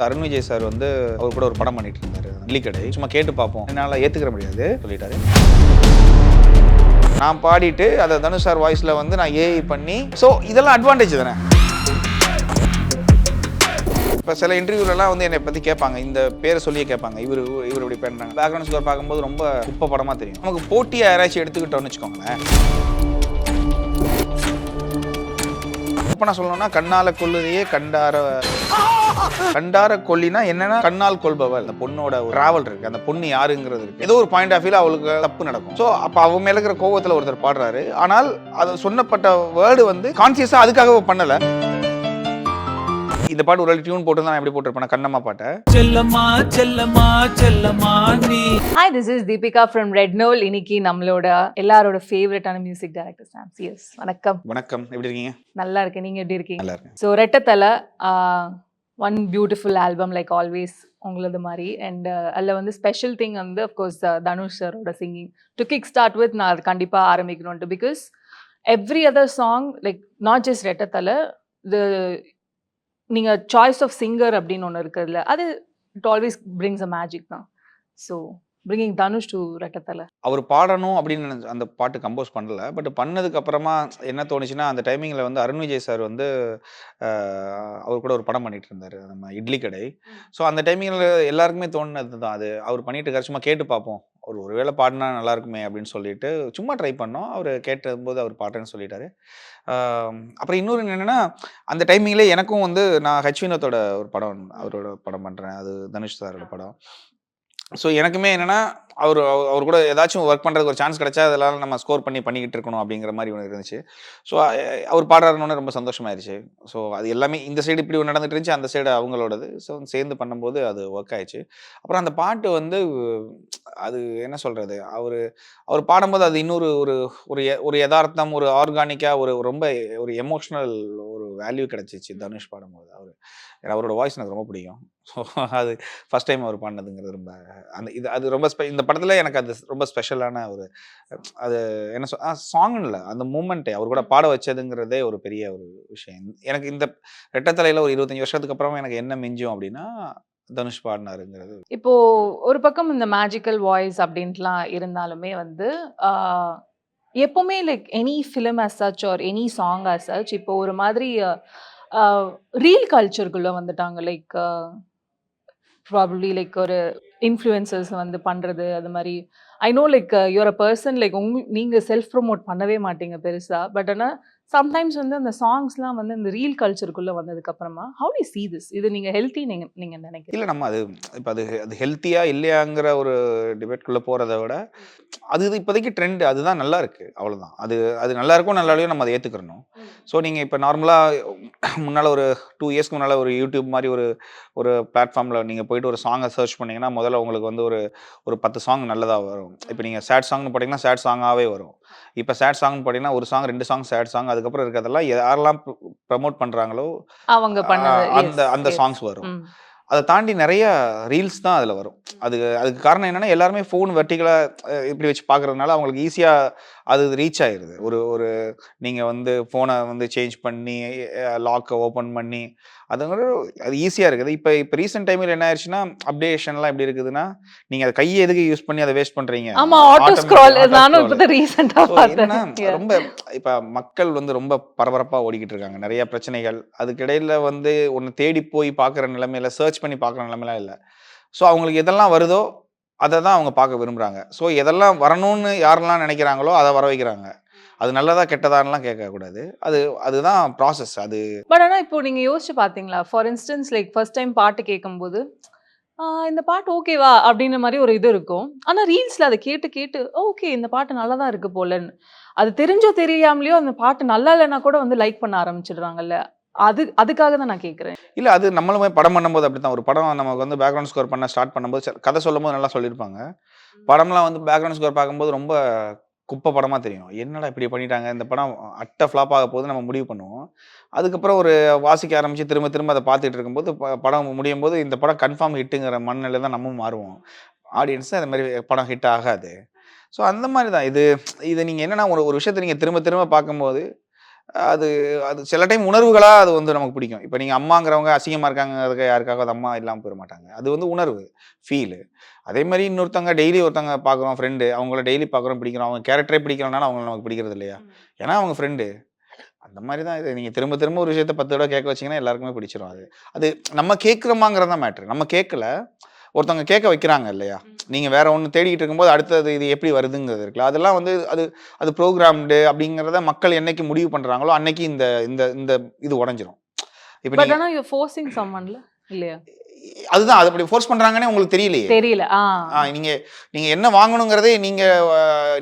Arun Vijay sir வந்து அவர் கூட ஒரு படம் பண்ணிட்டு இருந்தாரு நெல்லிக்கடை. சும்மா கேட்டு பார்ப்போம், என்னால் ஏற்றுக்கிற முடியாது சொல்லிட்டாரு. நான் பாடிட்டு அதை தனுஷ் சார் வாய்ஸில் வந்து நான் ஏஐ பண்ணி, ஸோ இதெல்லாம் அட்வான்டேஜ் தானே. இப்போ சில இன்டர்வியூலலாம் வந்து என்னை பற்றி கேட்பாங்க, இந்த பேரை சொல்லியே கேட்பாங்க, இவர் இப்படி பண்ணுறாங்க. பேக்ரவுண்ட் ஸ்கோர் பார்க்கும்போது ரொம்ப குப்பை படமாக தெரியும். நமக்கு போட்டியாக யாராச்சும் எடுத்துக்கிட்டோம்னு வச்சுக்கோங்களேன். இப்போ நான் சொல்லணும்னா கண்ணால கொல்லுதையே கண்டார கொல்லினா என்னன்னா கண்ணால் கொள்பவள். அந்த பொண்ணோட டிராவல் இருக்கு, அந்த பொண்ணு யாருங்கிறது இருக்கு. ஏதோ ஒரு பாயிண்ட் ஆஃப் வியூல அவளுக்கு தப்பு நடக்கும். ஸோ அப்போ அவன் மேல இருக்கிற கோவத்தில் ஒருத்தர் பாடுறாரு. ஆனால் அது சொன்னப்பட்ட வேர்டு வந்து கான்சியஸா அதுக்காக பண்ணல. இந்த பாட்டு ஒரு டியூன் போட்டு நான் எப்படி போட்டிருப்பேன், கண்ணம்மா பாட்டை. செல்லம்மா செல்லம்மா செல்லம்மா நீ. Hi, this is Deepika from red knoll. இன்னைக்கு நம்மளோட எல்லாரோட ஃபேவரட்டான மியூசிக் டைரக்டர் சாம் சிஎஸ். வணக்கம். வணக்கம், எப்படி இருக்கீங்க? நல்லா இருக்கேன், நீங்க எப்படி இருக்கீங்க? நல்லா இருக்கேன். So Rettathala one beautiful album like always உங்களது மாதிரி. அண்ட் அதில் வந்து ஸ்பெஷல் திங் வந்து அஃப்கோர்ஸ் தனுஷ் சரோட singing to kick start with நான் அது கண்டிப்பாக ஆரம்பிக்கணும்ட்டு. Because every other song like not just Rettathala, the நீங்கள் சாய்ஸ் ஆஃப் சிங்கர் அப்படின்னு ஒன்று இருக்குதுல்ல, அது it always brings a magic தான். So bringing Dhanush to Rettathala. அவர் பாடணும் அப்படின்னு அந்த பாட்டு கம்போஸ் பண்ணல. பட் பண்ணதுக்கு அப்புறமா என்ன தோணுச்சுன்னா, அந்த டைமிங்கில் வந்து அருண் விஜய் சார் வந்து அவர் கூட ஒரு படம் பண்ணிட்டு இருந்தார், நம்ம இட்லி கடை. ஸோ அந்த டைமிங்கில் எல்லாருக்குமே தோணுனது தான், அது அவர் பண்ணிட்டு இருக்காரு, சும்மா கேட்டு பார்ப்போம், ஒரு வேளை பாடினா நல்லா இருக்குமே அப்படின்னு சொல்லிட்டு சும்மா ட்ரை பண்ணோம். அவர் கேட்டபோது அவர் பாடுறேன்னு சொல்லிட்டாரு. அப்புறம் இன்னொரு என்னென்னா, அந்த டைமிங்லேயே எனக்கும் வந்து நான் ஹச் வினோத்தோட ஒரு படம், அவரோட படம் பண்ணுறேன், அது தனுஷ் சாரோட படம். ஸோ எனக்குமே என்னென்னா, அவர் கூட ஏதாச்சும் ஒர்க் பண்ணுறதுக்கு ஒரு சான்ஸ் கிடைச்சா அதெல்லாம் நம்ம ஸ்கோர் பண்ணிக்கிட்டு இருக்கணும் அப்படிங்கிற மாதிரி ஒன்று இருந்துச்சு. ஸோ அவர் பாடுறாருன்னு ரொம்ப சந்தோஷமாயிருச்சு. ஸோ அது எல்லாமே இந்த சைடு இப்படி ஒன்று நடந்துட்டு இருந்துச்சு, அந்த சைடு அவங்களோடது. ஸோ சேர்ந்து பண்ணும்போது அது ஒர்க் ஆயிடுச்சு. அப்புறம் அந்த பாட்டு வந்து அது என்ன சொல்கிறது, அவர் பாடும்போது அது இன்னொரு ஒரு யதார்த்தம், ஒரு ஆர்கானிக்காக, ரொம்ப ஒரு எமோஷ்னல் ஒரு வேல்யூ கிடச்சிச்சு தனுஷ் பாடும்போது. அவரோட வாய்ஸ் எனக்கு ரொம்ப பிடிக்கும். ஸோ அது ஃபஸ்ட் டைம் அவர் பாடினதுங்கிறது ரொம்ப அது ரொம்ப இந்த படத்தில் எனக்கு அது ரொம்ப ஸ்பெஷலான ஒரு அது என்ன சாங்னு இல்லை, அந்த மூமெண்ட்டை அவர் கூட பாட வச்சதுங்கிறதே ஒரு பெரிய ஒரு விஷயம். எனக்கு இந்த ரெட்டத்தலையில் ஒரு 25 வருஷத்துக்கு அப்புறமா எனக்கு என்ன மிஞ்சும் அப்படின்னா தனுஷ் பாடினாருங்கிறது. இப்போ ஒரு பக்கம் இந்த மேஜிக்கல் வாய்ஸ் அப்படின்ட்டுலாம் இருந்தாலுமே வந்து எப்பவுமே like any film as such or any song as such இப்போ ஒரு மாதிரி ரீல் கல்ச்சருக்குள்ளே வந்துட்டாங்க. லைக் ப்ராபப்ளி லைக் ஒரு இன்ஃப்ளூயன்சர்ஸ் வந்து பண்ணுறது அது மாதிரி. I know like you're a person like நீங்கள் செல்ஃப் ப்ரொமோட் பண்ணவே மாட்டீங்க பெருசாக. பட் ஆனால் சம்டைம்ஸ் வந்து அந்த சாங்ஸ்லாம் வந்து இந்த ரீல் கல்ச்சருக்குள்ளே வந்ததுக்கப்புறமா ஹவு டு see this? இது நீங்கள் ஹெல்த்தி நீங்கள் நினைக்கிறீங்க? இல்லை, நம்ம அது இப்போ அது ஹெல்த்தியா இல்லையாங்கிற ஒரு டிபேட்குள்ளே போகிறத விட அது இப்போதைக்கு ட்ரெண்ட், அதுதான் நல்லா இருக்குது, அவ்வளோதான். அது நல்லா இருக்கும் நல்லாலையும் நம்ம அதை ஏற்றுக்கிறணும். ஸோ நீங்கள் இப்போ நார்மலாக முன்னால் ஒரு 2 இயர்ஸ்க்கு முன்னால் ஒரு யூடியூப் மாதிரி ஒரு பிளாட்ஃபார்மில் நீங்கள் போயிட்டு ஒரு சாங்கை சர்ச் பண்ணிங்கன்னா முதல்ல உங்களுக்கு வந்து ஒரு 10 சாங் நல்லதாக வரும். இப்போ நீங்கள் சேட் சாங்னு போட்டிங்கன்னா சேட் சாங்காகவே வரும். இப்போ சேட் சாங்னு போட்டிங்கன்னா ஒரு சாங் 2 சாங் சேட் சாங், அதுக்கப்புறம் இருக்கிறதெல்லாம் யாரெல்லாம் ப்ரமோட் பண்ணுறாங்களோ அவங்க பண்ணது அந்த சாங்ஸ் வரும். அதை தாண்டி நிறைய ரீல்ஸ் தான் அதில் வரும். அதுக்கு காரணம் என்னென்னா, எல்லாருமே ஃபோன் வெர்டிகலாக இப்படி வச்சு பார்க்குறதுனால அவங்களுக்கு ஈஸியாக அது ரீச் ஆயிடுது. ஒரு நீங்கள் வந்து ஃபோனை வந்து சேஞ்ச் பண்ணி லாக்கை ஓப்பன் பண்ணி அது ஈஸியாக இருக்குது. இப்போ ரீசெண்ட் டைமில் என்ன ஆயிடுச்சுன்னா, அப்டேஷன்லாம் எப்படி இருக்குதுன்னா, நீங்கள் அதை கையை எதுக்கு யூஸ் பண்ணி அதை வேஸ்ட் பண்ணுறீங்க. ரொம்ப இப்போ மக்கள் வந்து ரொம்ப பரபரப்பாக ஓடிக்கிட்டு இருக்காங்க, நிறைய பிரச்சனைகள். அதுக்கிடையில் வந்து ஒன்று தேடி போய் பார்க்குற நிலைமையில, சர்ச் பண்ணி பார்க்குற நிலைமைலாம் இல்லை. ஸோ அவங்களுக்கு எதெல்லாம் வருதோ அதை தான் அவங்க பார்க்க விரும்புகிறாங்க. ஸோ எதெல்லாம் வரணும்னு யாரெல்லாம் நினைக்கிறாங்களோ அதை வர வைக்கிறாங்க. அது நல்லதா கெட்டதான்லாம் கேட்கக்கூடாது. அதுதான் ப்ராசஸ். அது பட் ஆனால் இப்போ நீங்கள் யோசிச்சு பார்த்தீங்களா, for instance like first time பாட்டு கேட்கும்போது இந்த பாட்டு ஓகேவா அப்படின்ற மாதிரி ஒரு இது இருக்கும். ஆனால் ரீல்ஸில் அதை கேட்டு ஓகே இந்த பாட்டு நல்லா தான் இருக்குது போலன்னு, அது தெரிஞ்சோ தெரியாமலையோ அந்த பாட்டு நல்லா இல்லைன்னா கூட வந்து லைக் பண்ண ஆரம்பிச்சிடுறாங்கல்ல. அதுக்காக தான் நான் கேட்குறேன். இல்லை, அது நம்மளுமே படம் பண்ணும்போது அப்படி தான். ஒரு படம் நமக்கு வந்து பேக்ரவுண்ட் ஸ்கோர் பண்ண ஸ்டார்ட் பண்ணும்போது கதை சொல்லும் போது நல்லா சொல்லியிருப்பாங்க. படம்லாம் வந்து பேக்ரவுண்ட் ஸ்கோர் பார்க்கும்போது ரொம்ப குப்பை படமாக தெரியும். என்னடா இப்படி பண்ணிட்டாங்க, இந்த படம் அட்டை ஃப்ளாப் ஆக போது நம்ம முடிவு பண்ணுவோம். அதுக்கப்புறம் ஒரு வாசிக்க ஆரம்பித்து திரும்ப அதை பார்த்துட்டு இருக்கும்போது படம் முடியும் போது இந்த படம் கன்ஃபார்ம் ஹிட்டுங்கிற மனநிலை தான் நம்ம மாறுவோம். ஆடியன்ஸு அந்த மாதிரி படம் ஹிட் ஆகாது. ஸோ அந்த மாதிரி தான் இது நீங்கள் என்னென்னா ஒரு விஷயத்தை நீங்கள் திரும்ப பார்க்கும்போது அது அது சில டைம் உணர்வுகளா அது வந்து நமக்கு பிடிக்கும். இப்ப நீங்க அம்மாங்கிறவங்க அசிங்கமா இருக்காங்கறதுக்கு யாருக்காவது அம்மா இல்லாம போயிற மாட்டாங்க. அது வந்து உணர்வு, ஃபீலு. அதே மாரி இன்னொருத்தவங்க டெய்லி ஒருத்தவங்க பார்க்குறோம் ஃப்ரெண்டு. அவங்கள டெய்லி பார்க்குறோம், பிடிக்கிறோம். அவங்க கேரக்டரே பிடிக்கலனாலும் அவங்கள நமக்கு பிடிக்கிறது இல்லையா? ஏன்னா அவங்க ஃப்ரெண்டு. அந்த மாரி தான் இது. நீங்க திரும்ப திரும்ப ஒரு விஷயத்த 10 தடவ கேட்க வச்சீங்கன்னா எல்லாருக்குமே பிடிச்சிரும் அது. அது நம்ம கேட்கிறோமாங்கிறது தான் மேட்டர். நம்ம கேட்கல. ஒருத்தவங்க கேட்க வைக்கிறாங்க இல்லையா? நீங்க வேற ஒண்ணு தேடிக்கிட்டு இருக்கும்போது அடுத்தது இது எப்படி வருதுங்கிறது இருக்குல்ல. அதெல்லாம் வந்து அது அது புரோகிராம்டு அப்படிங்கிறத மக்கள் என்னைக்கு முடிவு பண்றாங்களோ, அன்னைக்கு இந்த இந்த இந்த இது உடைஞ்சிரும். இப்ப பட் நீங்க ஆனா யூ ஃபோர்சிங் சம்மன்ல இல்லையா? அதுதான் அது அப்படி ஃபோர்ஸ் பண்றாங்கன்னே உங்களுக்கு தெரியலையே. தெரியல. நீங்க நீங்க என்ன வாங்கணுங்கிறதே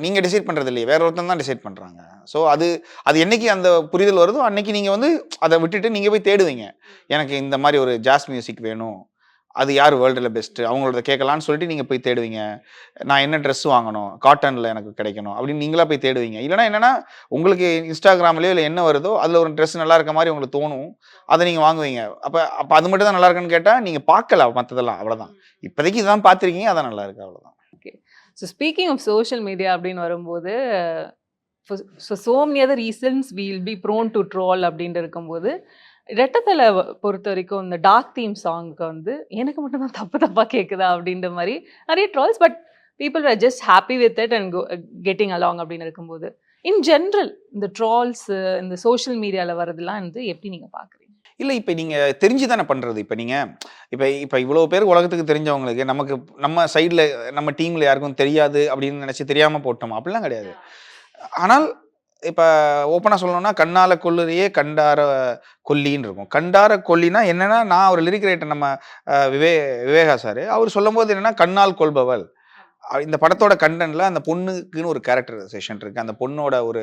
நீங்க டிசைட் பண்றது இல்லையே. வேற ஒருத்தன் தான் டிசைட் பண்றாங்க. ஸோ அது அது என்னைக்கு அந்த புரிதல் வருதோ, அன்னைக்கு நீங்க வந்து அத விட்டுட்டு நீங்க போய் தேடுவீங்க. எனக்கு இந்த மாரி ஒரு ஜாஸ் மியூசிக் வேணும். அது யார் வேர்ல்டுல பெஸ்ட்டு அவங்களோடத கேட்கலான்னு சொல்லிட்டு நீங்க போய் தேடுவீங்க. நான் என்ன ட்ரெஸ் வாங்கணும்? காட்டன்ல எனக்கு கிடைக்கணும். அப்படின்னு நீங்களா போய் தேடுவீங்க. இல்லன்னா என்னன்னா, உங்களுக்கு Instagramலயோ இல்ல என்ன வருதோ, அதுல ஒரு ட்ரெஸ் நல்லா இருக்க மாரி உங்களுக்கு தோணும். அத நீங்க வாங்குவீங்க. அப்ப அப்ப அது மட்டும் தான் நல்லா இருக்கான்னு கேட்டா, நீங்க பார்க்கல மத்ததெல்லாம் அவ்வளதான். இப்போதைக்கு இதுதான் பார்த்துருக்கீங்க. அதான் நல்லா இருக்கு அவ்வளதான். Okay. So speaking of social media அப்படின்னு வரும்போது, so many other reasons we will be prone to troll அப்படின்னு இருக்கும்போது, ரெட்டத்தல பொறுத்தவரைக்கும் இந்த டார்க் தீம் சாங்க்கு வந்து எனக்கு மட்டும் தான் தப்பு தப்பா கேட்குதா அப்படின்ற மாரி நெறைய trolls. But people are just happy with it and getting along அப்படின்னு இருக்கும்போது, இன் ஜெனரல் இந்த ட்ரோல்ஸ் இந்த சோஷியல் மீடியால வரதெல்லாம் வந்து எப்படி நீங்க பார்க்குறீங்க? இல்ல இப்ப நீங்க தெரிஞ்சு தானே பண்றது. இப்ப நீங்க இப்ப இப்ப இவ்வளோ பேர் உலகத்துக்கு தெரிஞ்சவங்களுக்கு, நமக்கு நம்ம சைடுல நம்ம டீம்ல யாருக்கும் தெரியாது அப்படின்னு நெனச்சு தெரியாம போட்டோமா? அப்படிலாம் கிடையாது. ஆனால் இப்ப ஓப்பனா சொல்லணும்னா, "கண்ணால கொல்லுறியே கண்டார கொல்லின்னு" இருக்கும். கண்டார கொல்லினா என்னன்னா, நான் ஒரு லிரிக் ரைட்டர் நம்ம விவேகா சாரு. அவரு சொல்லும்போது என்னன்னா, "கண்ணால் கொல்பவள்." இந்த படத்தோட கன்டென்ட்ல அந்த பொண்ணுக்குன்னு ஒரு கேரக்டரைசேஷன் இருக்கு. அந்த பொண்ணோட ஒரு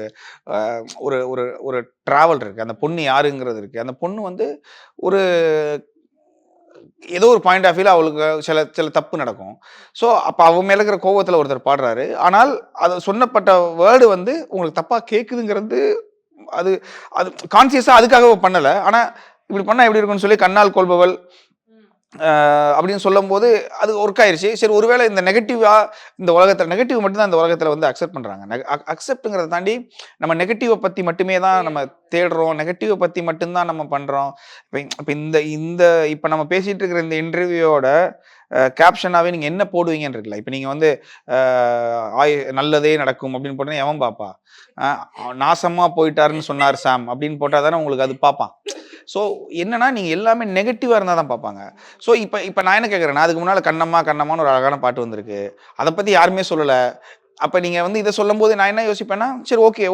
அ ஒரு ஒரு ஒரு டிராவல் இருக்கு. அந்த பொண்ணு யாருங்கிறது இருக்கு. அந்த பொண்ணு வந்து ஒரு ஏதோ ஒரு பாயிண்ட் ஆஃப் வியூல அவளுக்கு சில சில தப்பு நடக்கும். ஸோ, அப்ப அவ மேல இருக்கிற கோவத்துல ஒருத்தர் பாடுறாரு. ஆனால் அது சொன்னப்பட்ட வேர்ட் வந்து உங்களுக்கு தப்பா கேட்குதுங்கிறது அது அது கான்ஷியஸா அதுக்காக அவ பண்ணல. ஆனா, இப்படி பண்ணா எப்படி இருக்கும்னு சொல்லி கண்ணால் கொல்பவள் அப்படின்னு சொல்லும்போது அது ஒர்க் ஆயிருச்சு. சரி ஒருவேளை இந்த நெகட்டிவா இந்த உலகத்துல நெகட்டிவ் மட்டும் தான் இந்த உலகத்துல வந்து அக்செப்ட் பண்றாங்க. அக்செப்ட்ங்கிறத தாண்டி நம்ம நெகட்டிவ பத்தி மட்டுமே தான் நம்ம தேடுறோம். நெகட்டிவ பத்தி மட்டும் தான் நம்ம பண்றோம். இப்ப இப்ப இந்த இந்த இப்ப நம்ம பேசிட்டு இருக்கிற இந்த இன்டர்வியூவோட கேப்ஷனாவே நீங்க என்ன போடுவீங்கன்னு இருக்குல்ல. இப்ப நீங்க வந்து அ நல்லதே நடக்கும் அப்படின்னு போட்டா எவன் பார்ப்பா? அ நாசமா போயிட்டாருன்னு சொன்னார் சாம் அப்படின்னு போட்டா தானே உங்களுக்கு அது பார்ப்பான். ஸோ என்னன்னா, நீங்க எல்லாமே நெகட்டிவா இருந்தா தான் பார்ப்பாங்க. ஸோ இப்ப இப்ப நான் என்ன கேட்கிறேன்னா, அதுக்கு முன்னால கண்ணம்மா கண்ணம்மான்னு ஒரு அழகான பாட்டு வந்திருக்கு. அத பத்தி யாருமே சொல்லல. அப்ப நீங்க வந்து இத சொல்லும்போது நான் என்ன யோசிப்பேன்னா, சரி ஓகே.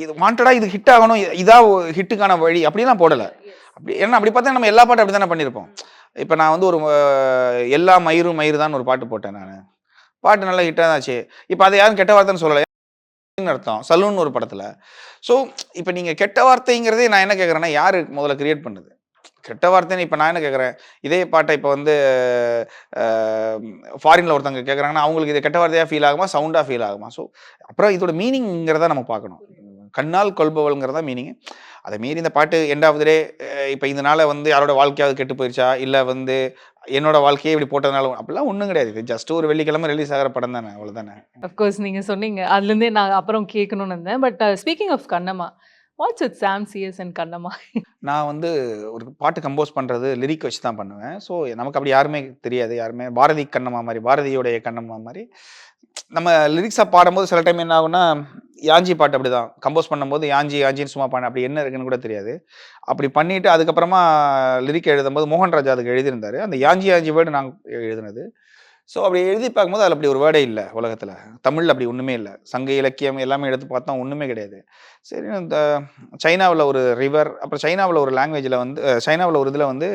இது வாண்டடா இது ஹிட் ஆகணும். இதான் ஹிட்டுக்கான வழி அப்படிலாம் போடல. ஏன்னா அப்படி பார்த்தா நம்ம எல்லா பாட்டும் அப்படி தானே பண்ணியிருப்போம். இப்ப நான் வந்து ஒரு எல்லா மயிரும் மயிரு தான்னு ஒரு பாட்டு போட்டேன் நானு. பாட்டு நல்லா ஹிட்டா தான் ஆச்சு. இப்ப அத யாரும் கெட்ட வார்த்தைன்னு சொல்லல. அர்த்தம். சலூன் ஒரு படத்துல. ஸோ இப்ப நீங்க கெட்ட வார்த்தைங்கிறதே நான் என்ன கேட்கிறேன்னா, யாரு முதல்ல கிரியேட் பண்ணது? கெட்ட வார்த்தைன்னு இப்ப நான் என்ன கேட்கிறேன், இதே பாட்ட இப்ப வந்து அ ஃபாரின்ல ஒருத்தவங்க கேட்கறாங்கன்னா, அவங்களுக்கு இது கெட்ட வார்த்தையா ஃபீல் ஆகுமா? சவுண்டா ஃபீல் ஆகுமா? ஸோ அப்புறம் இதோட மீனிங்ங்கிறத நம்ம பார்க்கணும். கண்ணால் கொல்பவள்ங்கிறது தான் மீனிங். அத மீறி இந்த பாட்டு எண்ட் ஆஃப் த டே இப்ப இதனால வந்து யாரோட வாழ்க்கையாவது கெட்டு போயிருச்சா? இல்ல வந்து என்னோட வாழ்க்கையே இப்படி போட்டதுனால அப்படிலாம் ஒண்ணும் கிடையாது. இது ஜஸ்ட் ஒரு வெள்ளிக்கிழமை ரிலீஸ் ஆகுற படம் தானே. அவ்வளவுதானே. ஆஃப் கோர்ஸ் நீங்க சொன்னீங்க. அதுலேருந்தே நான் அப்புறம் கேட்கணும்னு இருந்தேன். But speaking of Kannamma, what's with Sam CS and Kannamma? நான் வந்து ஒரு பாட்டு கம்போஸ் பண்றது லிரிக் வச்சு தான் பண்ணுவேன். ஸோ நமக்கு அப்படி யாருமே தெரியாது. யாருமே பாரதி கண்ணம்மா மாரி, பாரதியோடைய கண்ணம்மா மாரி நம்ம லிரிக்ஸா பாடும்போது சில டைம் என்ன ஆகும்னா, யாஞ்சி பாட்டு அப்படிதான். கம்போஸ் பண்ணும்போது யாஞ்சி யாஞ்சின்னு சும்மா பாடினேன். அப்படி என்ன இருக்குன்னு கூட தெரியாது. அப்படி பண்ணிட்டு அதுக்கப்புறமா லிரிக் எழுதும்போது மோகன்ராஜ் அதுக்கு எழுதியிருந்தாரு. அந்த யாஞ்சி யாஞ்சி வேர்டு நான் எழுதினது. ஸோ அப்படி எழுதி பார்க்கும்போது அதில அப்படி ஒரு வேர்டே இல்ல உலகத்தில. தமிழ்ல அப்படி ஒண்ணுமே இல்ல. சங்க இலக்கியம் எல்லாமே எடுத்து பார்த்தா ஒண்ணுமே கிடையாது. சரி இந்த சைனாவுல ஒரு ரிவர், அப்புறம் சைனாவுல ஒரு லாங்குவேஜ்ல வந்து சைனாவுல ஒரு இதுல வந்து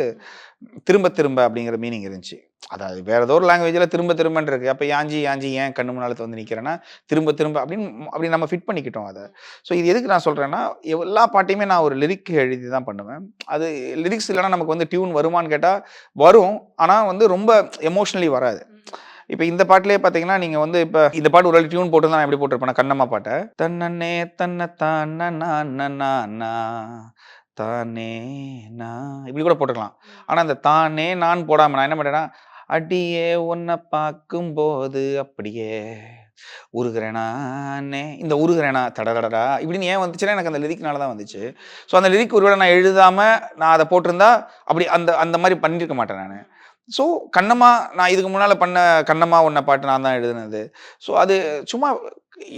திரும்ப திரும்ப அப்படிங்கிற மீனிங் இருந்துச்சு. அதாவது வேற ஏதோ ஒரு லாங்குவேஜ்ல திரும்ப திரும்பன்னு இருக்கு. அப்ப யாஞ்சி யாஞ்சி ஏன் கண்ணு முன்னால வந்து நிக்கிறேன்னா, திரும்ப திரும்ப அப்படின்னு அப்படி நம்ம ஃபிட் பண்ணிக்கிட்டோம் அத. ஸோ இது எதுக்கு நான் சொல்றேன்னா, எல்லா பாட்டையுமே நான் ஒரு லிரிக் எழுதி தான் பண்ணுவேன். அது லிரிக்ஸ் இல்லன்னா நமக்கு வந்து டியூன் வருமான்னு கேட்டா வரும். ஆனா வந்து ரொம்ப எமோஷனலி வராது. இப்ப இந்த பாட்டுலயே பார்த்தீங்கன்னா, நீங்க வந்து இப்ப இந்த பாட்டு ஒரு வேளை டியூன் போட்டிருந்தா நான் எப்படி போட்டிருப்பேன்னா, கண்ணம்மா பாட்ட. தன்னன்னே தன்ன தான நான நானா தானே நா இப்படி கூட போட்டுக்கலாம். ஆனா அந்த தானே நான் போடாம நான் என்ன பண்ணேன்னா, அடியே உன்ன பார்க்கும்போது அப்படியே உருகுறேனானே இந்த உருகுறேனா தடடடா இப்படின்னு ஏன் வந்துச்சுன்னா எனக்கு அந்த லிரிக்னால தான் வந்துச்சு. ஸோ அந்த லிரிக் ஒருவேளை நான் எழுதாம நான் அதை போட்டிருந்தா அப்படி அந்த அந்த மாதிரி பண்ணியிருக்க மாட்டேன் நான். ஸோ கண்ணம்மா நான் இதுக்கு முன்னால் பண்ண கண்ணம்மா ஒன்றை பாட்டு நான் தான் எழுதுனது. ஸோ அது சும்மா